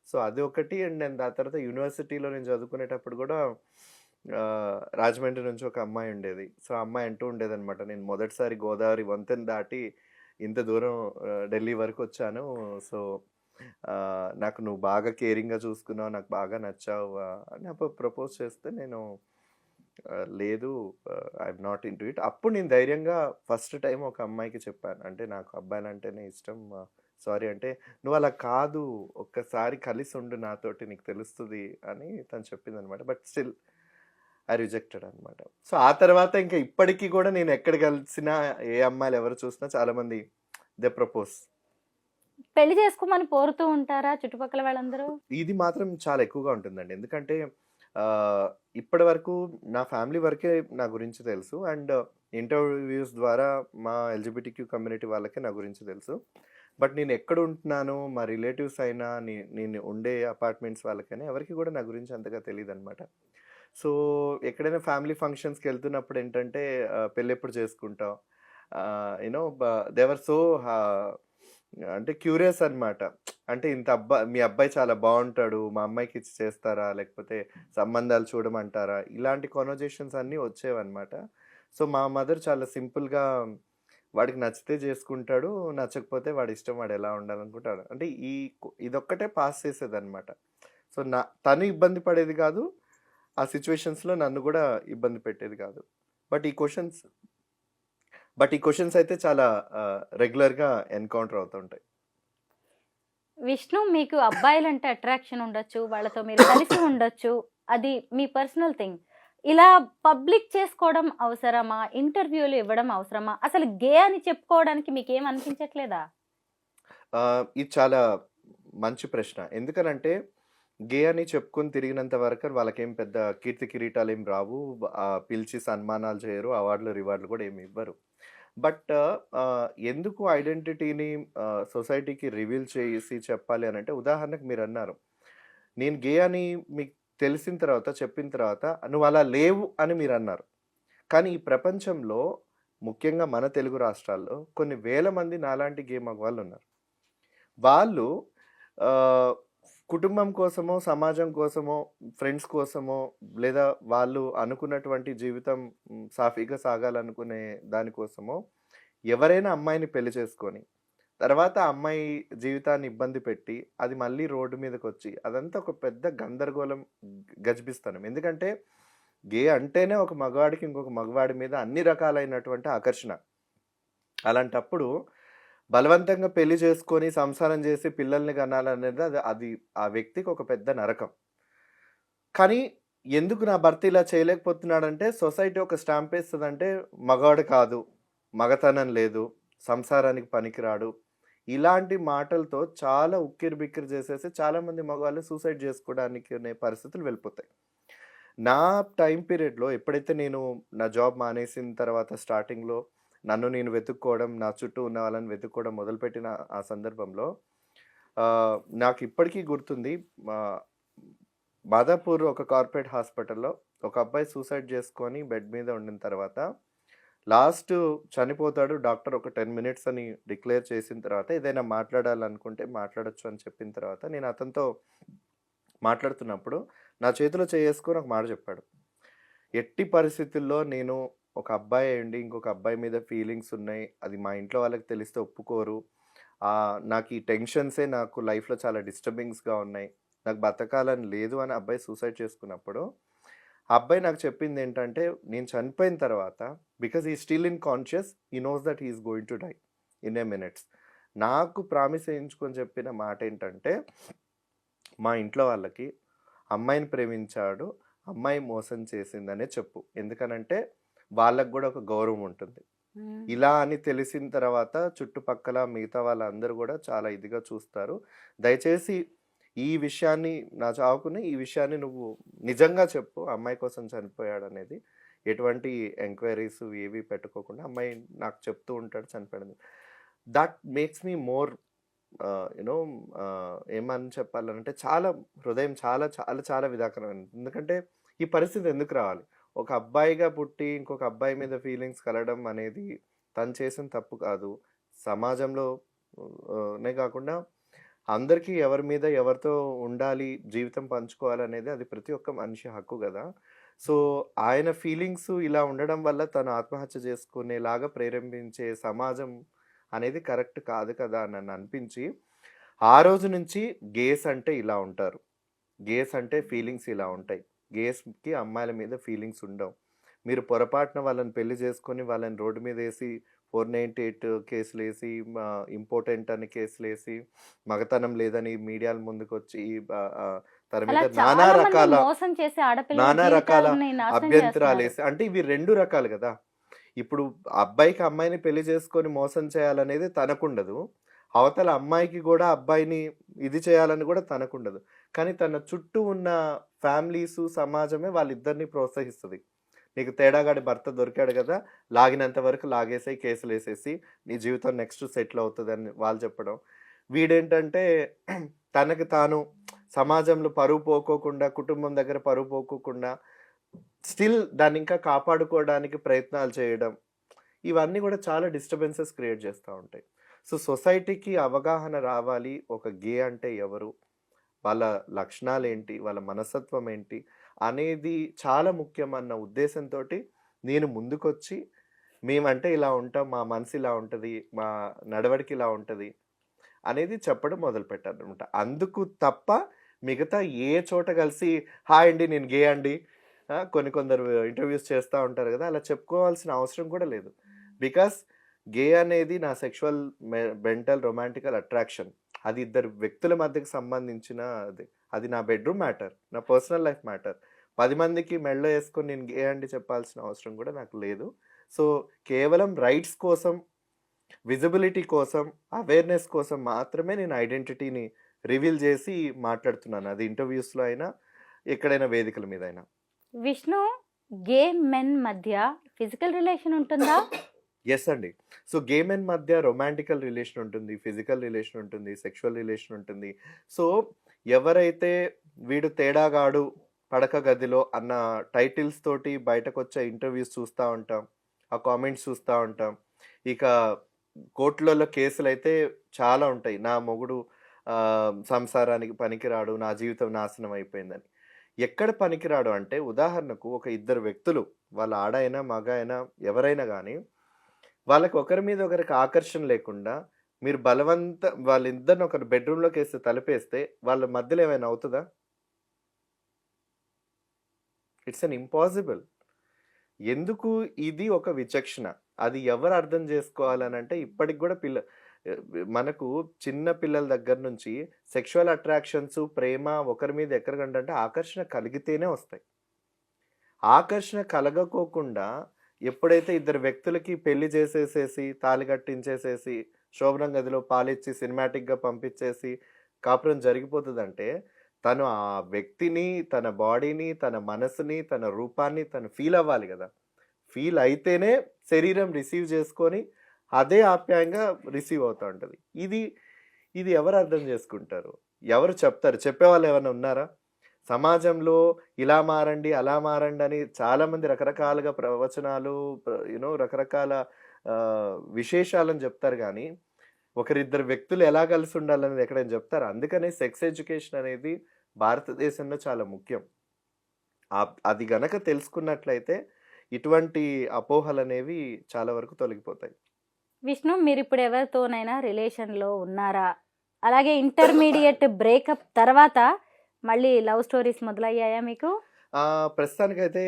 సో అది ఒకటి. అండ్ నేను దాని తర్వాత యూనివర్సిటీలో నేను చదువుకునేటప్పుడు కూడా రాజమండ్రి నుంచి ఒక అమ్మాయి ఉండేది. సో ఆ అమ్మాయి అంటూ ఉండేదన్నమాట, నేను మొదటిసారి గోదావరి వంతెన దాటి ఇంత దూరం ఢిల్లీ వరకు వచ్చాను. సో నాకు నువ్వు బాగా కేరింగ్గా చూసుకున్నావు, నాకు బాగా నచ్చావు అని అప్పుడు ప్రపోజ్ చేస్తే నేను లేదు, I'm not in to it. అప్పుడు నేను ధైర్యంగా ఫస్ట్ టైం ఒక అమ్మాయికి చెప్పాను, అంటే నాకు అబ్బాయిలంటేనే ఇష్టం, సారీ అంటే, నువ్వు అలా కాదు, ఒక్కసారి కలిసి ఉండు నాతోటి, నీకు తెలుస్తుంది అని తను చెప్పింది అనమాట. బట్ స్టిల్ ఐ రిజెక్టెడ్ అనమాట. సో ఆ తర్వాత ఇంకా ఇప్పటికీ కూడా నేను ఎక్కడ కలిసినా ఏ అమ్మాయిలు ఎవరు చూసినా చాలామంది దే ప్రపోజ్. పెళ్లి చేసుకోమని కోరుతూ ఉంటారా చుట్టుపక్కల వాళ్ళందరూ? ఇది మాత్రం చాలా ఎక్కువగా ఉంటుందండి, ఎందుకంటే ఇప్పటి వరకు నా ఫ్యామిలీ వరకే నా గురించి తెలుసు. అండ్ ఇంటర్వ్యూస్ ద్వారా మా ఎల్జిబిటిక్యూ కమ్యూనిటీ వాళ్ళకే నా గురించి తెలుసు. బట్ నేను ఎక్కడ ఉంటున్నాను, మా రిలేటివ్స్ అయినా, నేను ఉండే అపార్ట్మెంట్స్ వాళ్ళకైనా ఎవరికి కూడా నా గురించి అంతగా తెలియదు అనమాట. సో ఎక్కడైనా ఫ్యామిలీ ఫంక్షన్స్కి వెళ్తున్నప్పుడు ఏంటంటే పెళ్ళి ఎప్పుడు చేసుకుంటావు, యూనో దేవర్ సో అంటే క్యూరియస్ అన్నమాట. అంటే మీ అబ్బాయి చాలా బావుంటాడు. మా అమ్మాయికి ఇచ్చి చేస్తారా? లేకపోతే సంబంధాలు చూడమంటారా? ఇలాంటి కన్వర్జేషన్స్ అన్నీ వచ్చేవన్నమాట. సో, మా మదర్ చాలా సింపుల్‌గా వాడికి నచ్చితే చేసుకుంటాడు. నచ్చకపోతే వాడి ఇష్టం వాడెలా ఉండాలనుకుంటాడు. అంటే ఇదొక్కటే పాస్ చేసేదన్నమాట. సో, తను ఇబ్బంది పడేది కాదు. ఆ సిట్యుయేషన్స్‌లో నన్ను గూడా ఇబ్బంది పెట్టేది కాదు. బట్ ఈ క్వెషన్స్ ఈ క్వెషన్స్ అయితే చాలా రెగ్యులర్‌గా ఎన్‌కౌంటర్ అవుతుంటాయి. విష్ణు, మీకు అబ్బాయిలంటే అట్రాక్షన్ ఉండొచ్చు, వాళ్ళతో మీరు కలిసి ఉండొచ్చు. అది మీ పర్సనల్ థింగ్. ఇలా పబ్లిక్ చేసుకోవడం అవసరమా? ఇంటర్వ్యూలు ఇవ్వడం అవసరమా? అసలు గే అని చెప్పుకోవడానికి మీకేం అనిపించట్లేదా? ఇది చాలా మంచి ప్రశ్న. ఎందుకనంటే గే అని చెప్పుకొని తిరిగినంత వరకు వాళ్ళకేం పెద్ద కీర్తి కిరీటాలేం రావు. పిలిచి సన్మానాలు చేయరు. అవార్డులు, రివార్డులు కూడా ఏమి ఇవ్వరు. బట్ ఎందుకు ఐడెంటిటీని సొసైటీకి రివీల్ చేసి చెప్పాలి అనంటే, ఉదాహరణకు మీరన్నారు. నేను గే అని మీకు తెలిసిన తర్వాత, చెప్పిన తర్వాత నువ్వు అలా లేవు అని మీరన్నారు. కానీ ఈ ప్రపంచంలో ముఖ్యంగా మన తెలుగు రాష్ట్రాల్లో కొన్ని వేల మంది నాలాంటి గే మగవాళ్ళున్నారు. వాళ్ళు ఆహ్, కుటుంబం కోసమో, సమాజం కోసమో, ఫ్రెండ్స్ కోసమో, లేదా వాళ్ళు అనుకున్నటువంటి జీవితం సాఫీగా సాగాలనుకునే దానికోసమో ఎవరైనా అమ్మాయిని పెళ్లి చేసుకొని, తర్వాత ఆ అమ్మాయి జీవితాన్ని ఇబ్బంది పెట్టి, అది మళ్ళీ రోడ్డు మీదకొచ్చి, అదంతా ఒక పెద్ద గందరగోళం, గజిబిస్తానం. ఎందుకంటే గే అంటేనే ఒక మగవాడికి ఇంకొక మగవాడి మీద అన్ని రకాలైనటువంటి ఆకర్షణ. అలాంటప్పుడు బలవంతంగా పెళ్లి చేసుకొని, సంసారం చేసి, పిల్లల్ని కనాలనేది అది అది ఆ వ్యక్తికి ఒక పెద్ద నరకం. కానీ ఎందుకు నా భర్త ఇలా చేయలేకపోతున్నాడంటే, సొసైటీ ఒక స్టాంప్ ఏస్తదంటే, మగాడు కాదు, మగతనం లేదు, సంసారానికి పనికిరాడు. ఇలాంటి మాటలతో చాలా ఉక్కిరిబిక్కిరి చేసేసి చాలామంది మగవాళ్ళు సూసైడ్ చేసుకోవడానికి అనే పరిస్థితులు వెళ్ళిపోతాయి. నా టైం పీరియడ్‌లో ఎప్పుడైతే నేను నా జాబ్ మానేసిన తర్వాత స్టార్టింగ్‌లో నన్ను నేను వెతుక్కోవడం, నా చుట్టూ ఉన్న వాళ్ళని వెతుక్కోవడం మొదలుపెట్టిన ఆ సందర్భంలో నాకు ఇప్పటికీ గుర్తుంది. ఆహ్, మాదాపూర్ ఒక కార్పొరేట్ హాస్పిటల్‌లో ఒక అబ్బాయి సూసైడ్ చేసుకొని బెడ్ మీద ఉండిన తర్వాత లాస్ట్ చనిపోతాడు. డాక్టర్ ఒక 10 మినిట్స్ అని డిక్లేర్ చేసిన తర్వాత ఏదైనా మాట్లాడాలనుకుంటే మాట్లాడొచ్చు అని చెప్పిన తర్వాత నేను అతనితో మాట్లాడుతున్నప్పుడు నా చేతిలో చేసుకొని ఒక మాట చెప్పాడు. ఎట్టి పరిస్థితుల్లో నేను ఒక అబ్బాయి అయ్యుండి ఇంకొక అబ్బాయి మీద ఫీలింగ్స్ ఉన్నాయి. అది మా ఇంట్లో వాళ్ళకి తెలిస్తే ఒప్పుకోరు. నాకు ఈ టెన్షన్సే నాకు లైఫ్‌లో చాలా డిస్టర్బింగ్స్‌గా ఉన్నాయి. నాకు బతకాలని లేదు అని అబ్బాయి సూసైడ్ చేసుకున్నప్పుడు, ఆ అబ్బాయి నాకు చెప్పిందేంటంటే, నేను చనిపోయిన తర్వాత because he is still in conscious, he knows that he is going to die in a minutes. నాకు ప్రామిస్ చేయించుకొని చెప్పిన మాటేంటంటే, మా ఇంట్లో వాళ్ళకి అమ్మాయిని ప్రేమించాడు, అమ్మాయి మోసం చేసిందనే చెప్పు. ఎందుకనంటే వాళ్ళకి గూడా ఒక గౌరవం ఉంటుంది. ఇలా అని తెలిసిన తర్వాత చుట్టుపక్కల మిగతా వాళ్ళందరూ గూడా చాలా ఇదిగా చూస్తారు. దయచేసి ఈ విషయాన్ని, నా చావుకుని ఈ విషయాన్ని నువ్వు నిజంగా చెప్పు. అమ్మాయి కోసం చనిపోయాడనేది. ఎటువంటి ఎంక్వైరీస్ ఏవి పెట్టుకోకుండా అమ్మాయి నాకు చెప్తూ ఉంటాడు చనిపోయాడని. That makes me more you know ఏమని చెప్పాలంటే చాలా హృదయం చాలా చాలా చాలా విదాకరమైనది. ఎందుకంటే ఈ పరిస్థితి ఎందుకు రావాలి? ఒక అబ్బాయిగా పుట్టి ఇంకొక అబ్బాయి మీద ఫీలింగ్స్ కలగడం అనేది తను చేసిన తప్పు కాదు. సమాజంలో నే కాకుండా అందరికీ ఎవరి మీద ఎవరితో ఉండాలి, జీవితం పంచుకోవాలనేది అది ప్రతి ఒక్క మనిషి హక్కు గదా! సో, ఆయన ఫీలింగ్స్ ఇలా ఉండడం వల్ల తను ఆత్మహత్య చేసుకునేలాగా ప్రేరేపించే సమాజం అనేది కరెక్ట్ కాదు కదా! అని నన్ను అనిపించి, ఆ రోజు నుంచి గేస్ అంటే ఇలా ఉంటారు. గేస్ అంటే ఫీలింగ్స్ ఇలా ఉంటాయి. గేస్‌కి అమ్మాయిల మీద ఫీలింగ్స్ ఉండవు. మీరు పొరపాటున వాళ్ళని పెళ్లి చేసుకొని వాళ్ళని రోడ్డు మీదేసి 498 కేసులేసి, ఇంపార్టెంట్ అని కేసులేసి, మగతనం లేదని మీడియాల ముందుకొచ్చి తన అలా మీద చాలా మంది మోసం చేసి ఆడపిల్లల నానా రకాల జీవితాలని నాశనం చేస్తున్నారు. అభ్యంతరాలేసి, అంటే ఇవి 2 రకాలు గదా! ఇప్పుడు అబ్బాయికి అమ్మాయిని పెళ్లి చేసుకొని మోసం చేయాలనేది తనకుండదు. అవతల అమ్మాయికి గూడా అబ్బాయిని ఇది చేయాలని గూడా తనకుండదు. కానీ తన చుట్టూ ఉన్న ఫ్యామిలీసు, సమాజమే వాళ్ళిద్దరిని ప్రోత్సహిస్తది. నీకు తేడాగాడి భర్త దొరికాడు గదా! లాగినంత వరకు లాగేసేయి, కేసులేసేసి నీ జీవితం నెక్స్ట్ సెటిల్ అవుతదని వాళ్ళు చెప్పడం. వీడేంటంటే తనకి తాను సమాజంలో పరువు పోకోకుండా, కుటుంబం దగ్గర పరువు పోకోకుండా స్టిల్ దాన్నింకా కాపాడుకోవడానికి ప్రయత్నాలు చేయడం. ఇవన్నీ గూడా చాలా డిస్టర్బెన్సెస్ క్రియేట్ చేస్తా ఉంటాయి. సో సొసైటీకి అవగాహన రావాలి. ఒక గే అంటే ఎవరు? వాళ్ళ లక్షణాలేంటి? వాళ్ళ మనస్తత్వం ఏంటి? అనేది చాలా ముఖ్యమన్న ఉద్దేశంతోటి నేను ముందుకొచ్చి, మేమంటే ఇలా ఉంటాం. మా మనసు ఇలా ఉంటది. మా నడవడిక ఇలా ఉంటది. అనేది చెప్పడం మొదలుపెట్టాననమాట. అందుకు తప్ప మిగతా ఏ చోట కలిసి హాయ్ అండి నేను గే అండి. కొందరు ఇంటర్వ్యూస్ చేస్తా ఉంటారు గదా! అలా చెప్పుకోవాల్సిన అవసరం కూడా లేదు. బికాస్ గే అనేది నా సెక్షువల్ మెంటల్ రొమాంటికల్ అట్రాక్షన్. అది ఇద్దరు వ్యక్తుల మధ్యకి సంబంధించిన అది. అది నా బెడ్‌రూమ్ మ్యాటర్. నా పర్సనల్ లైఫ్ మ్యాటర్. 10 మందికి మెడలో యేసుకొని నేను గే అండి చెప్పాల్సిన అవసరం కూడా నాకు లేదు. సో, కేవలం రైట్స్ కోసం, విజిబిలిటీ కోసం, అవేర్‌నెస్ కోసం మాత్రమే నేను ఐడెంటిటీని రివీల్ చేసి మాట్లాడుతున్నాను. అది ఇంటర్వ్యూస్‌లో అయినా, ఎక్కడైనా వేదికల మీద అయినా. విష్ణు, గే మెన్ మధ్య ఫిజికల్ రిలేషన్ ఉంటుందా? యెస్ అండి. సో, గే మెన్ మధ్య రొమాంటికల్ రిలేషన్ ఉంటుంది. ఫిజికల్ రిలేషన్ ఉంటుంది. సెక్షువల్ రిలేషన్ ఉంటుంది. సో, ఎవరైతే వీడు తేడాగాడు పడక గదిలో అన్న టైటిల్స్ తోటి బయటకొచ్చే ఇంటర్వ్యూస్ చూస్తా ఉంటాం. ఆ కామెంట్స్ చూస్తా ఉంటాం. ఇక కోర్టులలో కేసులైతే చాలా ఉంటాయి. నా మొగుడు సంసారానికి పనికిరాడు. నా జీవితం నాశనం అయిపోయిందని. ఎక్కడ పనికిరాడు అంటే ఉదాహరణకు ఒక ఇద్దరు వ్యక్తులు, వాళ్ళ ఆడ అయినా, మగ అయినా ఎవరైనా గానీ వాళ్ళకి ఒకరి మీద ఒకరికి ఆకర్షణ లేకుండా మీరు వాళ్ళిద్దరిని ఒకరు బెడ్‌రూమ్‌లోకేసి తలుపేస్తే వాళ్ళ మధ్యలో ఏమైనా అవుతదా? It's an impossible. ఎందుకు ఇది ఒక విచక్షణ. అది ఎవరు అర్థం చేసుకోవాలనంటే ఇప్పటికి గూడా మనకు చిన్న పిల్లల దగ్గర నుంచి సెక్షువల్ అట్రాక్షన్స్, ప్రేమ ఒకరి మీద ఎక్కడికంటే ఆకర్షణ కలిగితేనే వస్తాయి. ఆకర్షణ కలగకోకుండా ఎప్పుడైతే ఇద్దరు వ్యక్తులకి పెళ్లి చేసేసేసి, తాళి కట్టించేసేసి, శోభనం గదిలో పాలిచ్చి సినిమాటిక్‌గా పంపించేసి కాపురం జరిగిపోతదంటే, తను ఆ వ్యక్తిని, తన బాడీని, తన మనసుని, తన రూపాన్ని తను ఫీల్ అవ్వాలి గదా! ఫీల్ అయితేనే శరీరం రిసీవ్ చేసుకొని, అదే ఆప్యాయంగా రిసీవ్ అవుతా ఉంటది. ఇది ఎవరు అర్థం చేసుకుంటారు? ఎవరు చెప్తారు? చెప్పేవాళ్ళు ఏమన్నా ఉన్నారా? సమాజంలో ఇలా మారండి, అలా మారండి అని చాలామంది రకరకాలుగా ప్రవచనాలు రకరకాల విశేషాలను చెప్తారు గానీ, ఒకరిద్దరు వ్యక్తులు ఎలా కలిసి ఉండాలనేది ఎక్కడైనా చెప్తారా? అందుకనే సెక్స్ ఎడ్యుకేషన్ అనేది భారతదేశంలో చాలా ముఖ్యం. అది గనక తెలుసుకున్నట్లయితే ఇటువంటి అపోహలనేవి చాలా వరకు తొలగిపోతాయి. విష్ణు, మీరిప్పుడు ఎవరితోనైనా రిలేషన్‌లో ఉన్నారా? అలాగే ఇంటర్మీడియేట్ బ్రేకప్ తర్వాత మళ్ళీ లవ్ స్టోరీస్ మొదలయ్యాయా మీకు? ప్రస్తుతానికైతే